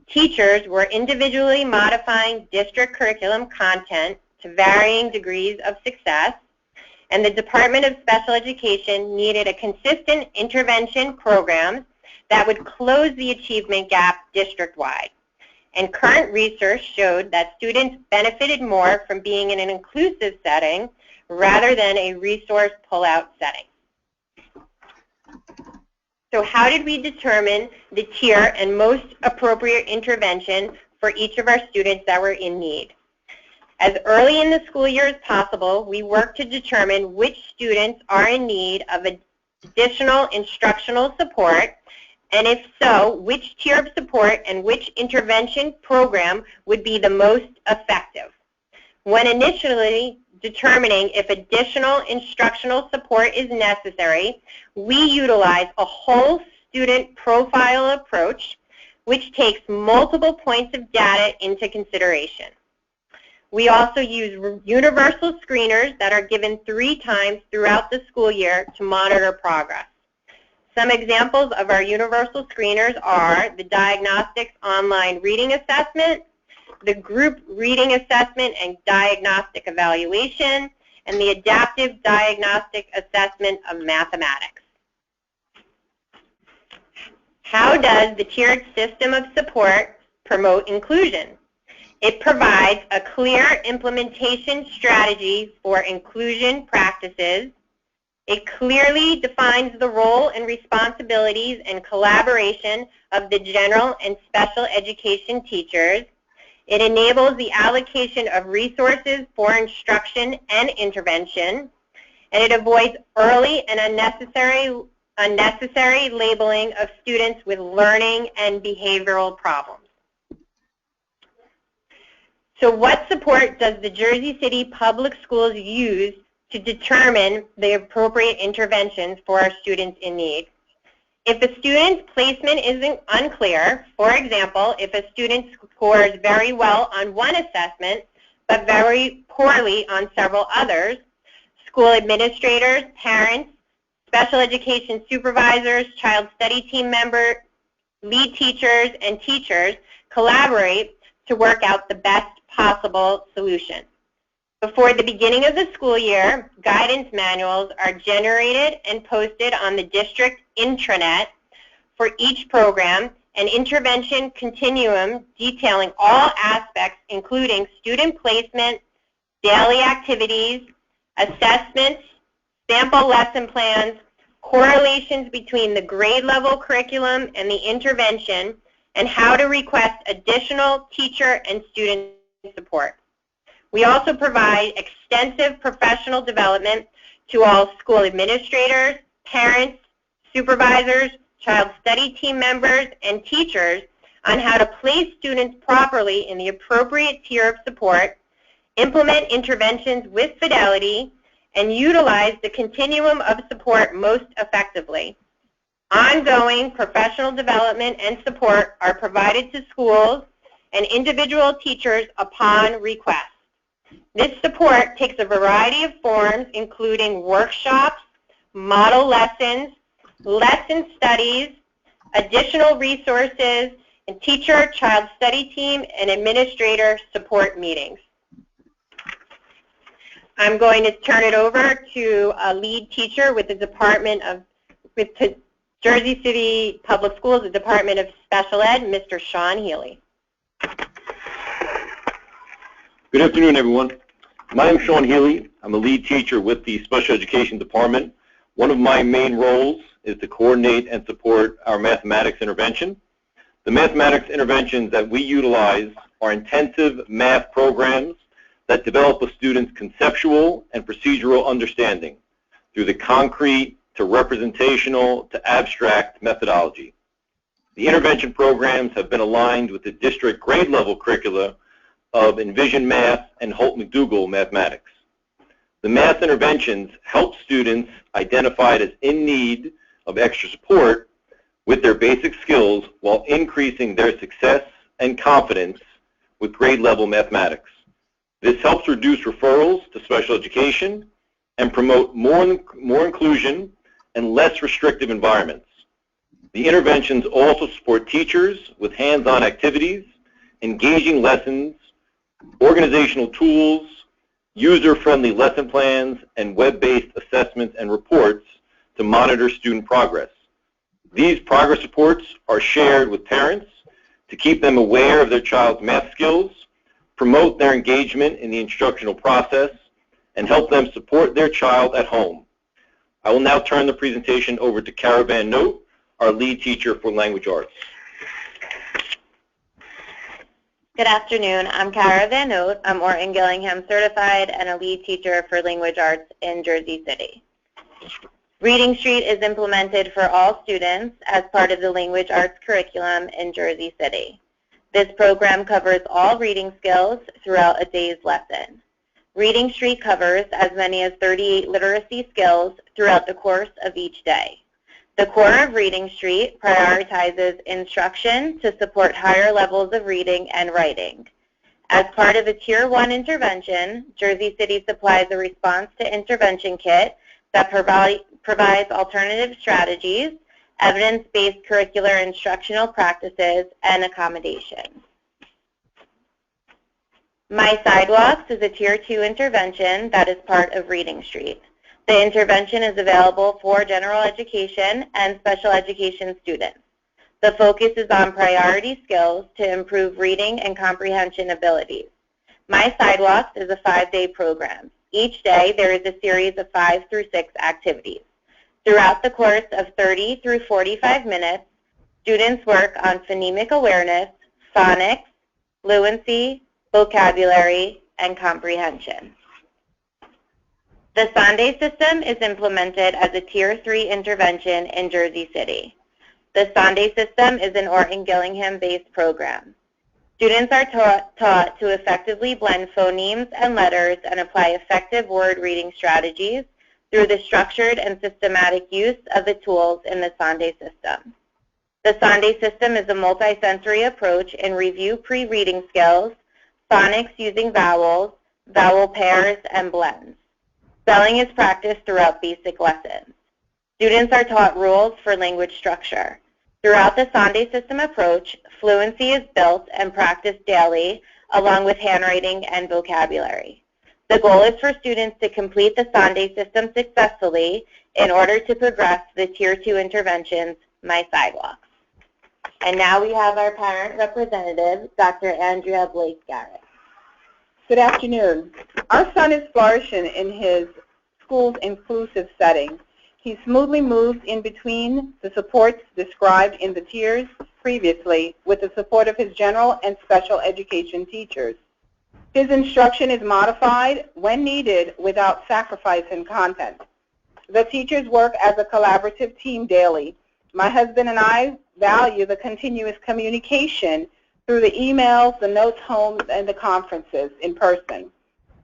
Teachers were individually modifying district curriculum content to varying degrees of success, and the Department of Special Education needed a consistent intervention program that would close the achievement gap district-wide. And current research showed that students benefited more from being in an inclusive setting rather than a resource pull-out setting. So how did we determine the tier and most appropriate intervention for each of our students that were in need? As early in the school year as possible, we worked to determine which students are in need of additional instructional support, and if so, which tier of support and which intervention program would be the most effective. When initially determining if additional instructional support is necessary, we utilize a whole student profile approach, which takes multiple points of data into consideration. We also use universal screeners that are given 3 times throughout the school year to monitor progress. Some examples of our universal screeners are the Diagnostics Online Reading Assessment, the Group Reading Assessment and Diagnostic Evaluation, and the Adaptive Diagnostic Assessment of Mathematics. How does the tiered system of support promote inclusion? It provides a clear implementation strategy for inclusion practices. It clearly defines the role and responsibilities and collaboration of the general and special education teachers. It enables the allocation of resources for instruction and intervention. And it avoids early and unnecessary labeling of students with learning and behavioral problems. So what support does the Jersey City Public Schools use to determine the appropriate interventions for our students in need? If a student's placement isn't unclear, for example, if a student scores very well on one assessment but very poorly on several others, school administrators, parents, special education supervisors, child study team members, lead teachers, and teachers collaborate to work out the best possible solution. Before the beginning of the school year, guidance manuals are generated and posted on the district intranet for each program, an intervention continuum detailing all aspects including student placement, daily activities, assessments, sample lesson plans, correlations between the grade level curriculum and the intervention, and how to request additional teacher and student support. We also provide extensive professional development to all school administrators, parents, supervisors, child study team members, and teachers on how to place students properly in the appropriate tier of support, implement interventions with fidelity, and utilize the continuum of support most effectively. Ongoing professional development and support are provided to schools and individual teachers upon request. This support takes a variety of forms, including workshops, model lessons, lesson studies, additional resources, and teacher, child study team, and administrator support meetings. I'm going to turn it over to a lead teacher with the Jersey City Public Schools, the Department of Special Ed, Mr. Sean Healy. Good afternoon, everyone. My name is Sean Healy. I'm a lead teacher with the Special Education Department. One of my main roles is to coordinate and support our mathematics intervention. The mathematics interventions that we utilize are intensive math programs that develop a student's conceptual and procedural understanding through the concrete to representational to abstract methodology. The intervention programs have been aligned with the district grade level curricula of Envision Math and Holt McDougall Mathematics. The math interventions help students identified as in need of extra support with their basic skills while increasing their success and confidence with grade level mathematics. This helps reduce referrals to special education and promote more inclusion and less restrictive environments. The interventions also support teachers with hands-on activities, engaging lessons, organizational tools, user-friendly lesson plans, and web-based assessments and reports to monitor student progress. These progress reports are shared with parents to keep them aware of their child's math skills, promote their engagement in the instructional process, and help them support their child at home. I will now turn the presentation over to Cara Van Note, our lead teacher for language arts. Good afternoon. I'm Cara Van Note. I'm Orton Gillingham certified and a lead teacher for language arts in Jersey City. Reading Street is implemented for all students as part of the language arts curriculum in Jersey City. This program covers all reading skills throughout a day's lesson. Reading Street covers as many as 38 literacy skills throughout the course of each day. The core of Reading Street prioritizes instruction to support higher levels of reading and writing. As part of a Tier 1 intervention, Jersey City supplies a response to intervention kit that provides alternative strategies, evidence-based curricular instructional practices, and accommodations. My Sidewalks is a Tier 2 intervention that is part of Reading Street. The intervention is available for general education and special education students. The focus is on priority skills to improve reading and comprehension abilities. My Sidewalks is a 5-day program. Each day there is a series of 5 through 6 activities. Throughout the course of 30 through 45 minutes, students work on phonemic awareness, phonics, fluency, vocabulary, and comprehension. The Sunday system is implemented as a Tier 3 intervention in Jersey City. The Sunday system is an Orton Gillingham-based program. Students are taught to effectively blend phonemes and letters and apply effective word reading strategies through the structured and systematic use of the tools in the Sunday system. The Sunday system is a multisensory approach in review pre-reading skills, phonics using vowels, vowel pairs, and blends. Spelling is practiced throughout basic lessons. Students are taught rules for language structure. Throughout the Sunday system approach, fluency is built and practiced daily, along with handwriting and vocabulary. The goal is for students to complete the Sunday system successfully in order to progress to the Tier 2 interventions, My Sidewalks. And now we have our parent representative, Dr. Andrea Blake-Garrett. Good afternoon. Our son is flourishing in his school's inclusive setting. He smoothly moves in between the supports described in the tiers previously with the support of his general and special education teachers. His instruction is modified when needed without sacrifice in content. The teachers work as a collaborative team daily. My husband and I value the continuous communication through the emails, the notes home, and the conferences in person.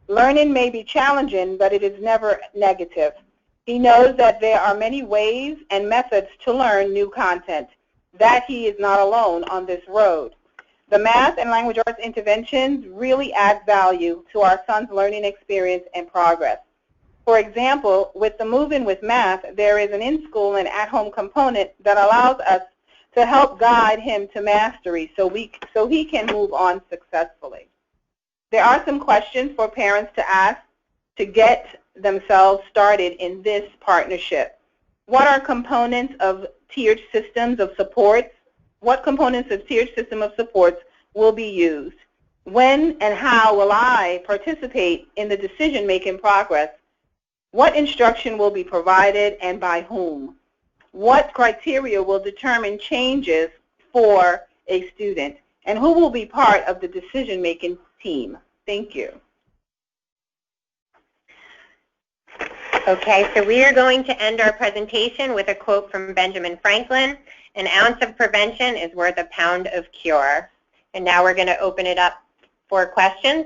Learning may be challenging, but it is never negative. He knows that there are many ways and methods to learn new content, that he is not alone on this road. The math and language arts interventions really add value to our son's learning experience and progress. For example, with the Move-In with Math, there is an in-school and at-home component that allows us to help guide him to mastery so he can move on successfully. There are some questions for parents to ask to get themselves started in this partnership. What are components of tiered systems of supports? What components of tiered system of supports will be used? When and how will I participate in the decision-making progress? What instruction will be provided and by whom? What criteria will determine changes for a student? And who will be part of the decision-making team? Thank you. Okay, so we are going to end our presentation with a quote from Benjamin Franklin: "An ounce of prevention is worth a pound of cure." And now we're going to open it up for questions.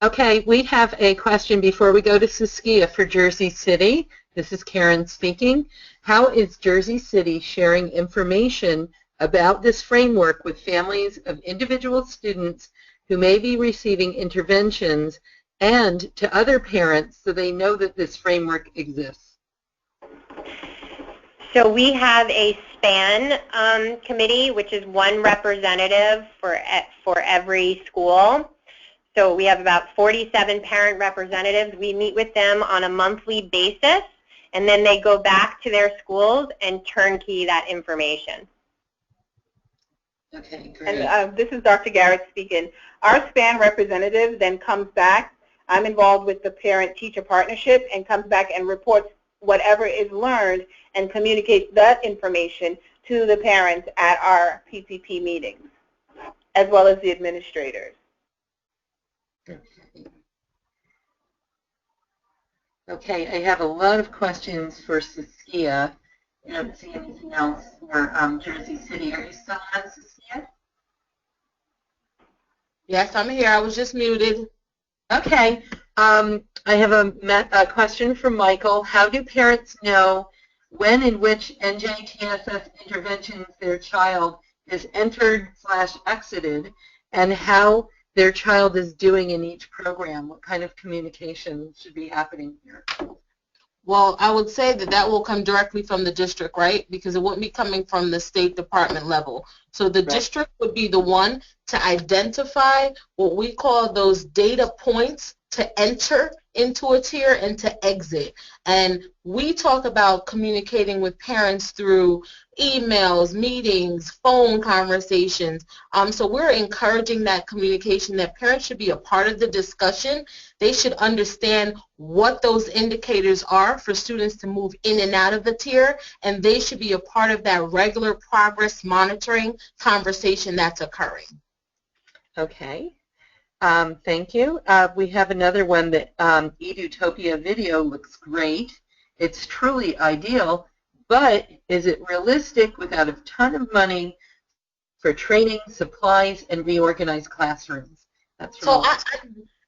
Okay, we have a question before we go to Saskia for Jersey City. This is Karen speaking. How is Jersey City sharing information about this framework with families of individual students who may be receiving interventions and to other parents so they know that this framework exists? So we have a SPAN committee, which is one representative for every school. So we have about 47 parent representatives. We meet with them on a monthly basis, and then they go back to their schools and turnkey that information. Okay, great. And this is Dr. Garrett speaking. Our SPAN representative then comes back. I'm involved with the parent-teacher partnership and comes back and reports whatever is learned and communicates that information to the parents at our PCP meetings, as well as the administrators. Okay, I have a lot of questions for Saskia. I don't see anything else for Jersey City. Are you still on, Saskia? Yes, I'm here. I was just muted. Okay. I have a question from Michael. How do parents know when and which NJTSS interventions their child is entered/exited, and how their child is doing in each program? What kind of communication should be happening here? Well, I would say that that will come directly from the district, right? Because it wouldn't be coming from the State Department level. So the district would be the one to identify what we call those data points to enter into a tier and to exit. And we talk about communicating with parents through emails, meetings, phone conversations. So we're encouraging that communication, that parents should be a part of the discussion. They should understand what those indicators are for students to move in and out of the tier, and they should be a part of that regular progress monitoring conversation that's occurring. Okay. Thank you. We have another one that Edutopia video looks great. It's truly ideal, but is it realistic without a ton of money for training, supplies, and reorganized classrooms? That's so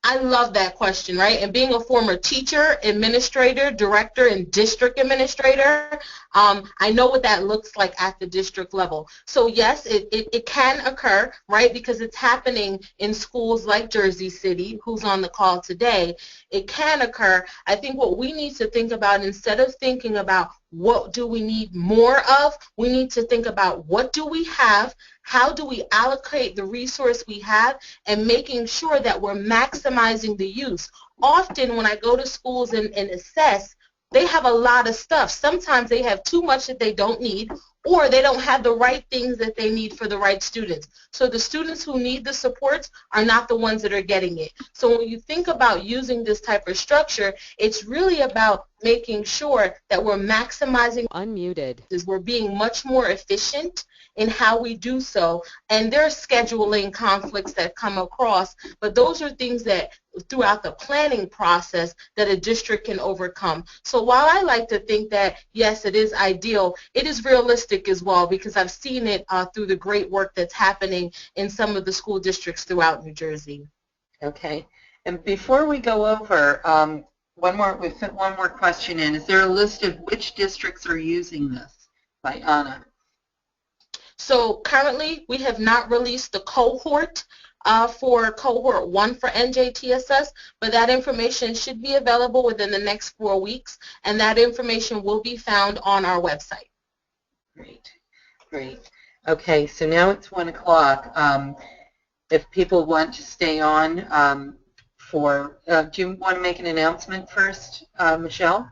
I love that question, right? And being a former teacher, administrator, director, and district administrator, I know what that looks like at the district level. So yes, it can occur, right, because it's happening in schools like Jersey City, who's on the call today. It can occur. I think what we need to think about, instead of thinking about what do we need more of, we need to think about what do we have, how do we allocate the resource we have, and making sure that we're maximizing the use. Often when I go to schools and assess, they have a lot of stuff. Sometimes they have too much that they don't need, or they don't have the right things that they need for the right students. So the students who need the supports are not the ones that are getting it. So when you think about using this type of structure, it's really about making sure that we're maximizing unmuted. We're being much more efficient in how we do so, and there are scheduling conflicts that come across, but those are things that throughout the planning process that a district can overcome. So while I like to think that, yes, it is ideal, it is realistic as well, because I've seen it through the great work that's happening in some of the school districts throughout New Jersey. Okay. And before we go over, we fit one more question in. Is there a list of which districts are using this by Anna? So currently, we have not released the cohort for cohort 1 for NJTSS, but that information should be available within the next 4 weeks, and that information will be found on our website. Great, great. Okay, so now it's 1 o'clock. If people want to stay on do you want to make an announcement first, Michelle?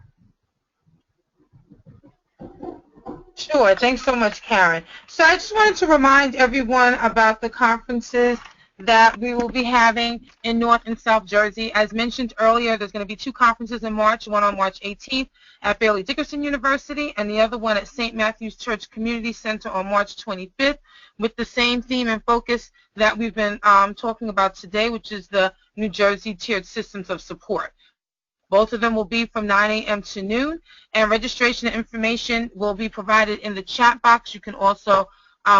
Sure. Thanks so much, Karen. So I just wanted to remind everyone about the conferences that we will be having in North and South Jersey. As mentioned earlier, there's going to be 2 conferences in March, one on March 18th at Fairleigh Dickinson University and the other one at St. Matthew's Church Community Center on March 25th with the same theme and focus that we've been talking about today, which is the New Jersey Tiered Systems of Support. Both of them will be from 9 a.m. to noon, and registration information will be provided in the chat box. You can also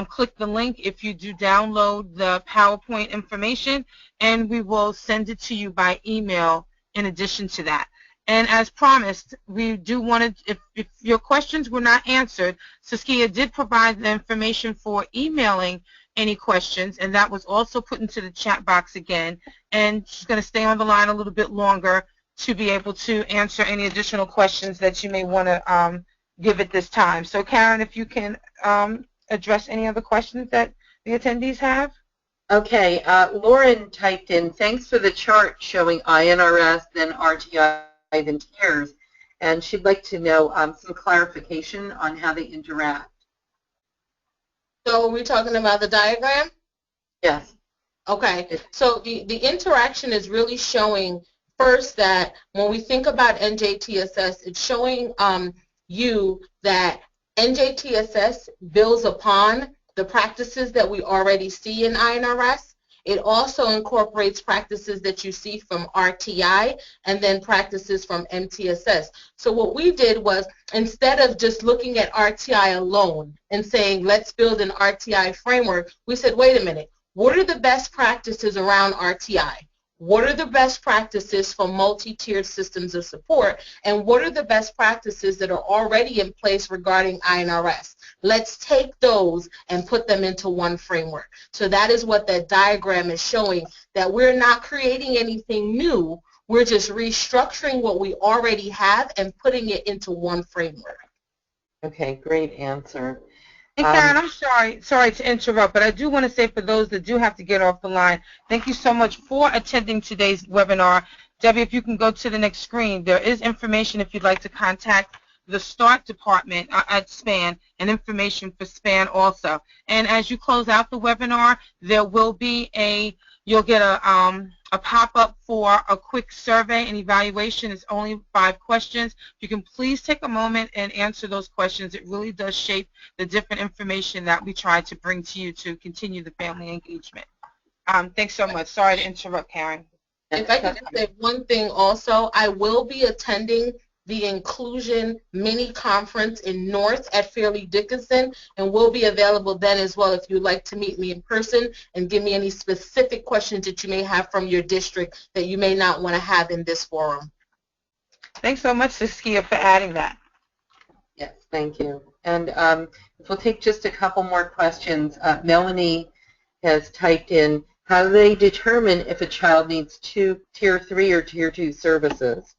click the link if you do download the PowerPoint information, and we will send it to you by email in addition to that. And as promised, we do want to, if your questions were not answered, Saskia did provide the information for emailing any questions, and that was also put into the chat box again, and she's going to stay on the line a little bit longer to be able to answer any additional questions that you may want to give at this time. So Karen, if you can address any other questions that the attendees have. Okay, Lauren typed in, thanks for the chart showing INRS, then RTI, then tiers, and she'd like to know some clarification on how they interact. So we're talking about the diagram? Yes. Okay, so the interaction is really showing first that when we think about NJTSS, it's showing you that NJTSS builds upon the practices that we already see in INRS. It also incorporates practices that you see from RTI and then practices from MTSS. So what we did was, instead of just looking at RTI alone and saying, let's build an RTI framework, we said, wait a minute, what are the best practices around RTI? What are the best practices for multi-tiered systems of support, and what are the best practices that are already in place regarding INRS? Let's take those and put them into one framework. So that is what that diagram is showing, that we're not creating anything new, we're just restructuring what we already have and putting it into one framework. Okay, great answer. Hey Karen, I'm sorry to interrupt, but I do want to say for those that do have to get off the line, thank you so much for attending today's webinar. Debbie, if you can go to the next screen, there is information if you'd like to contact the START department at SPAN and information for SPAN also. And as you close out the webinar, there will be you'll get a pop-up for a quick survey and evaluation. It's only 5 questions. If you can please take a moment and answer those questions. It really does shape the different information that we try to bring to you to continue the family engagement. Thanks so much. Sorry to interrupt, Karen. If I could say one thing also, I will be attending the Inclusion Mini Conference in North at Fairleigh Dickinson, and will be available then as well if you'd like to meet me in person and give me any specific questions that you may have from your district that you may not want to have in this forum. Thanks so much, Saskia, for adding that. Yes, thank you. And we'll take just a couple more questions. Melanie has typed in, how do they determine if a child needs Tier 3 or Tier 2 services?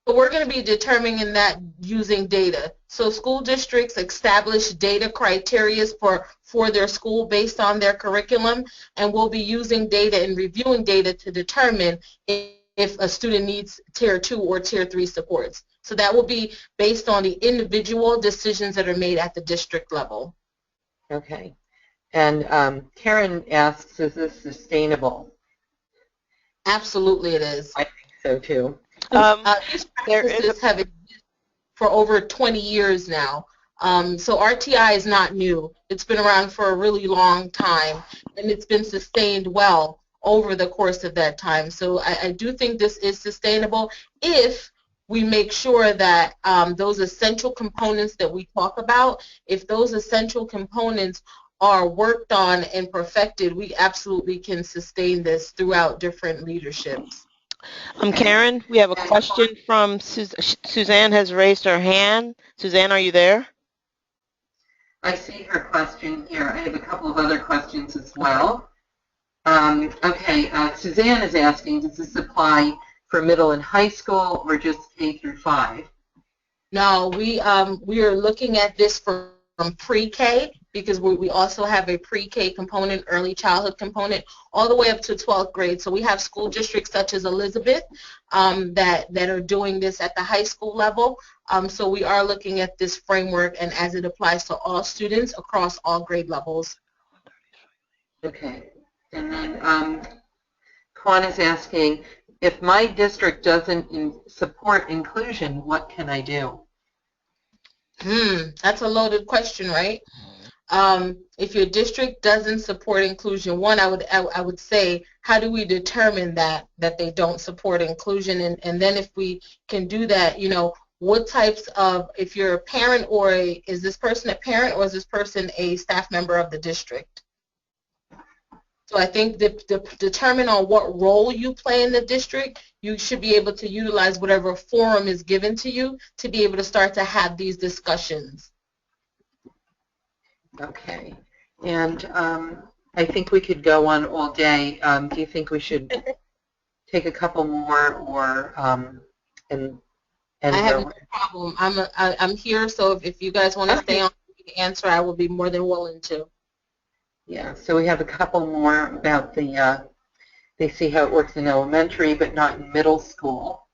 So we're going to be determining that using data. So school districts establish data criteria for their school based on their curriculum, and we'll be using data and reviewing data to determine if a student needs Tier 2 or Tier 3 supports. So that will be based on the individual decisions that are made at the district level. Okay. And Karen asks, is this sustainable? Absolutely it is. I think so too. These practices have existed for over 20 years now. So RTI is not new. It's been around for a really long time, and it's been sustained well over the course of that time. So I do think this is sustainable if we make sure that those essential components that we talk about, if those essential components are worked on and perfected, we absolutely can sustain this throughout different leaderships. Karen, we have a question from Suzanne has raised her hand. Suzanne, are you there? I see her question here. I have a couple of other questions as well. Suzanne is asking, does this apply for middle and high school or just K through 5? No, we are looking at this from pre-K, because we also have a pre-K component, early childhood component, all the way up to 12th grade. So we have school districts such as Elizabeth that are doing this at the high school level. So we are looking at this framework and as it applies to all students across all grade levels. Okay. And then Kwan is asking, if my district doesn't support inclusion, what can I do? That's a loaded question, right? If your district doesn't support inclusion, one, I would say, how do we determine that they don't support inclusion? And then if we can do that, you know, what types of, if you're a parent or is this person a parent or is this person a staff member of the district? So I think determine on what role you play in the district, you should be able to utilize whatever forum is given to you to be able to start to have these discussions. Okay. And I think we could go on all day. Do you think we should take a couple more or and I have no problem. I'm here, so if you guys want to stay on to answer, I will be more than willing to. Yeah, so we have a couple more about the, they see how it works in elementary, but not in middle school.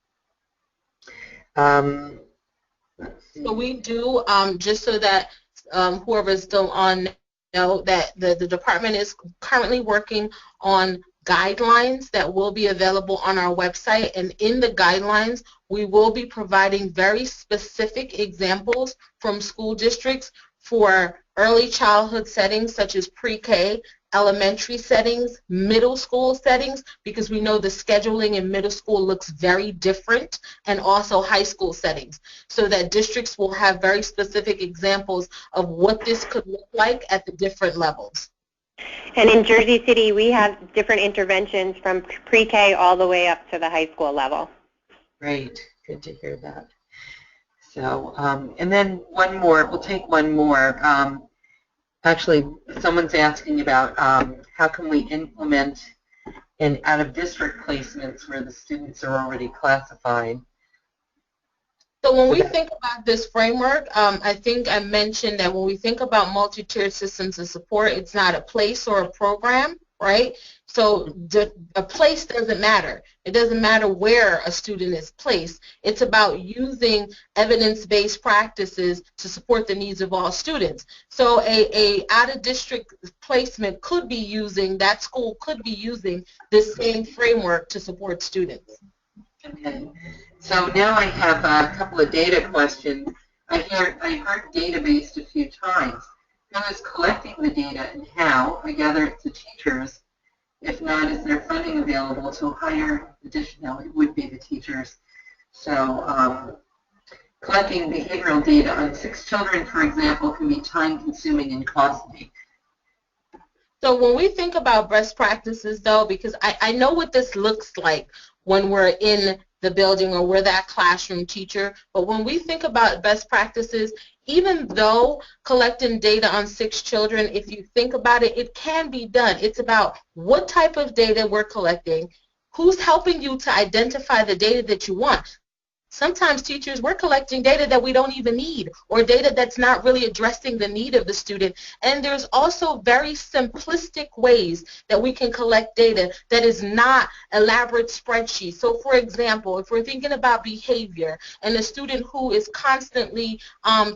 So we do, just so that whoever's still on know that the department is currently working on guidelines that will be available on our website, and in the guidelines we will be providing very specific examples from school districts for early childhood settings such as pre-K, elementary settings, middle school settings, because we know the scheduling in middle school looks very different, and also high school settings, so that districts will have very specific examples of what this could look like at the different levels. And in Jersey City, we have different interventions from pre-K all the way up to the high school level. Great. Good to hear that. So, and then one more. We'll take one more. Actually, someone's asking about how can we implement in out-of-district placements where the students are already classified. So when we think about this framework, I think I mentioned that when we think about multi-tiered systems of support, it's not a place or a program, right? So a place doesn't matter. It doesn't matter where a student is placed. It's about using evidence-based practices to support the needs of all students. So a out-of-district placement could be using, that school could be using this same framework to support students. Okay. So now I have a couple of data questions. I heard data-based a few times. Who is collecting the data and how? I gather it's the teachers. If not, is there funding available to hire additional? It would be the teachers. So collecting behavioral data on 6 children, for example, can be time-consuming and costly. So when we think about best practices, though, because I know what this looks like when we're in the building or we're that classroom teacher, but when we think about best practices, even though collecting data on 6 children, if you think about it, it can be done. It's about what type of data we're collecting, who's helping you to identify the data that you want. Sometimes teachers, we're collecting data that we don't even need, or data that's not really addressing the need of the student. And there's also very simplistic ways that we can collect data that is not elaborate spreadsheets. So for example, if we're thinking about behavior and a student who is constantly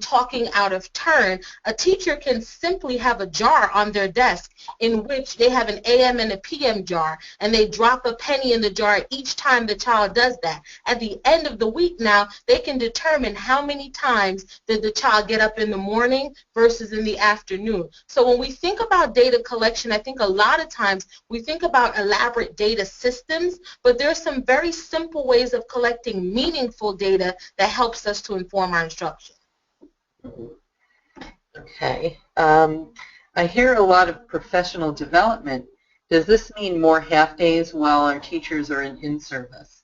talking out of turn, a teacher can simply have a jar on their desk in which they have an AM and a PM jar, and they drop a penny in the jar each time the child does that. At the end of the week now, they can determine how many times did the child get up in the morning versus in the afternoon. So when we think about data collection, I think a lot of times we think about elaborate data systems, but there are some very simple ways of collecting meaningful data that helps us to inform our instruction. Okay. I hear a lot of professional development. Does this mean more half-days while our teachers are in in-service?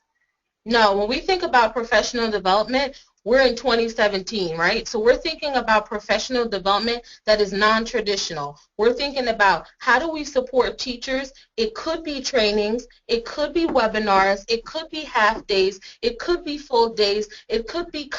No, when we think about professional development, we're in 2017, right? So we're thinking about professional development that is non-traditional. We're thinking about how do we support teachers. It could be trainings, it could be webinars, it could be half days, it could be full days, it could be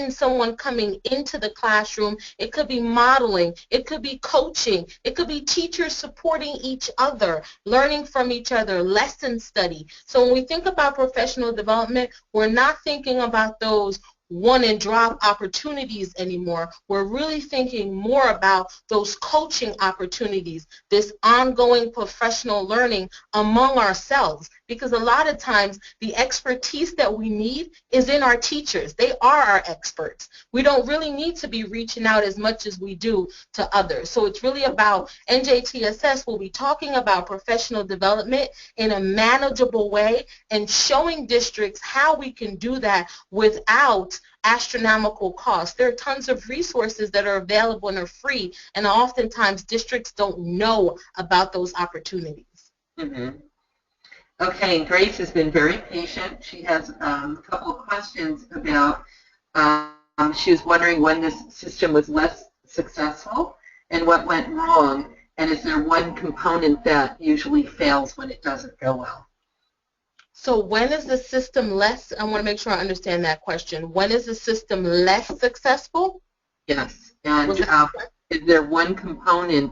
someone coming into the classroom, it could be modeling, it could be coaching, it could be teachers supporting each other, learning from each other, lesson study. So when we think about professional development, we're not thinking about those one and drop opportunities anymore. We're really thinking more about those coaching opportunities, this ongoing professional learning among ourselves, because a lot of times the expertise that we need is in our teachers. They are our experts. We don't really need to be reaching out as much as we do to others. So it's really about NJTSS will be talking about professional development in a manageable way and showing districts how we can do that without astronomical costs. There are tons of resources that are available and are free, and oftentimes districts don't know about those opportunities. Mm-hmm. Okay, Grace has been very patient. She has a couple of questions about, she was wondering when this system was less successful and what went wrong, and is there one component that usually fails when it doesn't go well? So when is the system less, I want to make sure I understand that question. When is the system less successful? Yes, and is there one component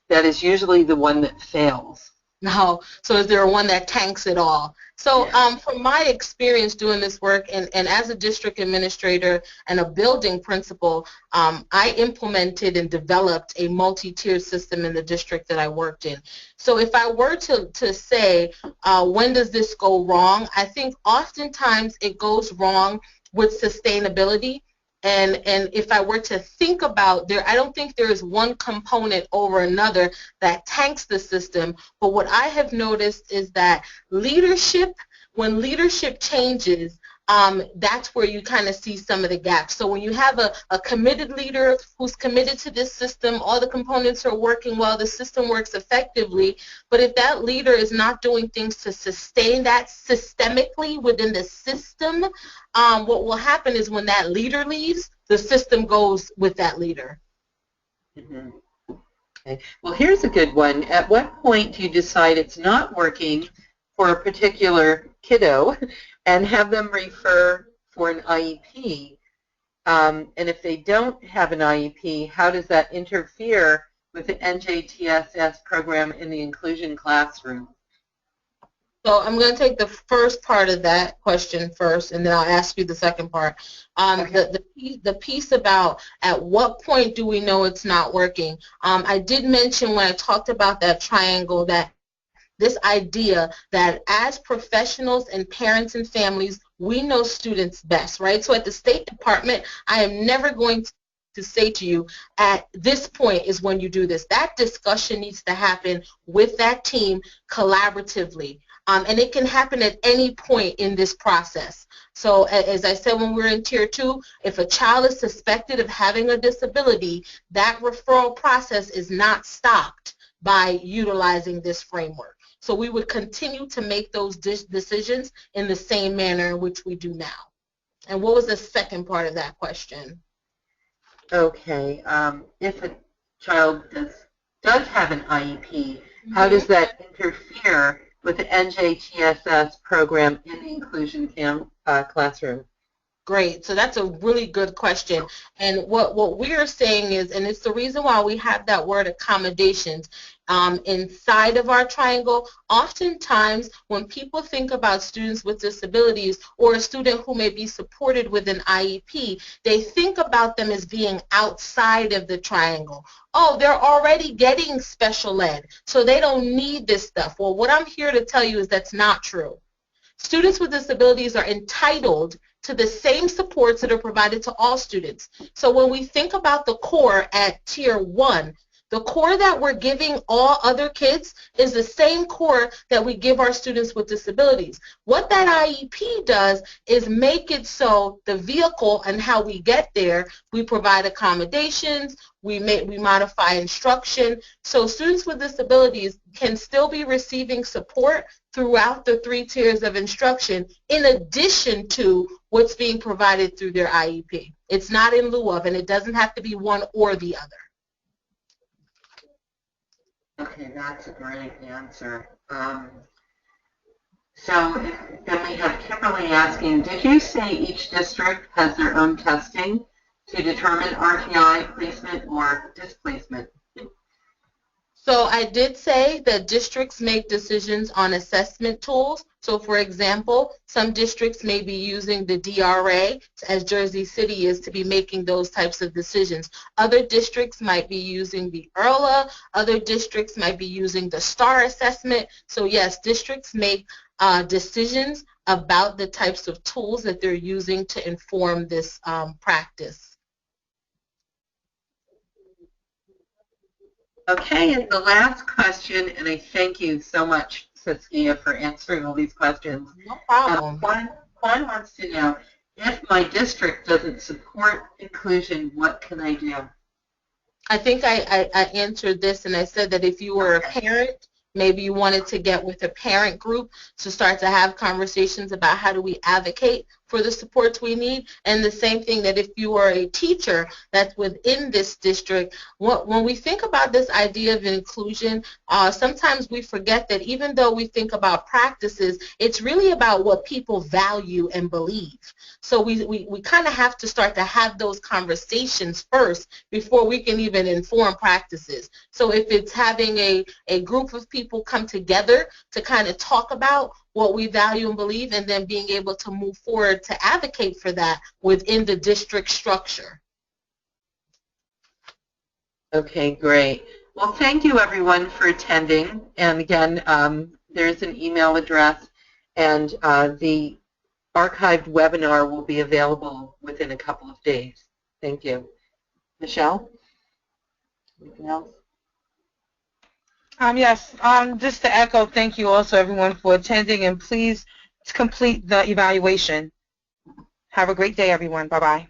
that is usually the one that fails? No, so is there one that tanks it all? So from my experience doing this work and as a district administrator and a building principal, I implemented and developed a multi-tiered system in the district that I worked in. So if I were to say, when does this go wrong, I think oftentimes it goes wrong with sustainability. And if I were to think about I don't think there is one component over another that tanks the system, but what I have noticed is that when leadership changes, that's where you kind of see some of the gaps. So when you have a committed leader who's committed to this system, all the components are working well, the system works effectively, but if that leader is not doing things to sustain that systemically within the system, what will happen is when that leader leaves, the system goes with that leader. Mm-hmm. Okay. Well, here's a good one. At what point do you decide it's not working for a particular kiddo and have them refer for an IEP? And if they don't have an IEP, how does that interfere with the NJTSS program in the inclusion classroom? So I'm going to take the first part of that question first, and then I'll ask you the second part. The piece about at what point do we know it's not working, I did mention when I talked about that triangle that this idea that as professionals and parents and families, we know students best, right? So at the State Department, I am never going to say to you, at this point is when you do this. That discussion needs to happen with that team collaboratively. And it can happen at any point in this process. So as I said when we were in Tier 2, if a child is suspected of having a disability, that referral process is not stopped by utilizing this framework. So we would continue to make those decisions in the same manner in which we do now. And what was the second part of that question? Okay. If a child does have an IEP, how does that interfere with the NJTSS program in the inclusion classroom? Great. So that's a really good question. And what we are saying is, and it's the reason why we have that word accommodations inside of our triangle. Oftentimes, when people think about students with disabilities or a student who may be supported with an IEP, they think about them as being outside of the triangle. Oh, they're already getting special ed, so they don't need this stuff. Well, what I'm here to tell you is that's not true. Students with disabilities are entitled to the same supports that are provided to all students. So when we think about the core at Tier 1, the core that we're giving all other kids is the same core that we give our students with disabilities. What that IEP does is make it so the vehicle and how we get there, we provide accommodations, we modify instruction, so students with disabilities can still be receiving support throughout the 3 tiers of instruction in addition to what's being provided through their IEP. It's not in lieu of, and it doesn't have to be one or the other. Okay, that's a great answer. So then we have Kimberly asking, did you say each district has their own testing to determine RTI placement or displacement? So I did say that districts make decisions on assessment tools. So for example, some districts may be using the DRA, as Jersey City is, to be making those types of decisions. Other districts might be using the IRLA. Other districts might be using the STAR assessment. So yes, districts make decisions about the types of tools that they're using to inform this practice. Okay, and the last question, and I thank you so much, Saskia, for answering all these questions. No problem. Juan wants to know, if my district doesn't support inclusion, what can I do? I think I answered this, and I said that if you were a parent, maybe you wanted to get with a parent group to start to have conversations about how do we advocate for the supports we need. And the same thing that if you are a teacher that's within this district, when we think about this idea of inclusion, sometimes we forget that even though we think about practices, it's really about what people value and believe. So we kind of have to start to have those conversations first before we can even inform practices. So if it's having a group of people come together to kind of talk about what we value and believe, and then being able to move forward to advocate for that within the district structure. Okay, great. Well, thank you everyone for attending. And again, there's an email address, and the archived webinar will be available within a couple of days. Thank you. Michelle? Anything else? Yes, just to echo, thank you also everyone for attending, and please complete the evaluation. Have a great day, everyone. Bye-bye.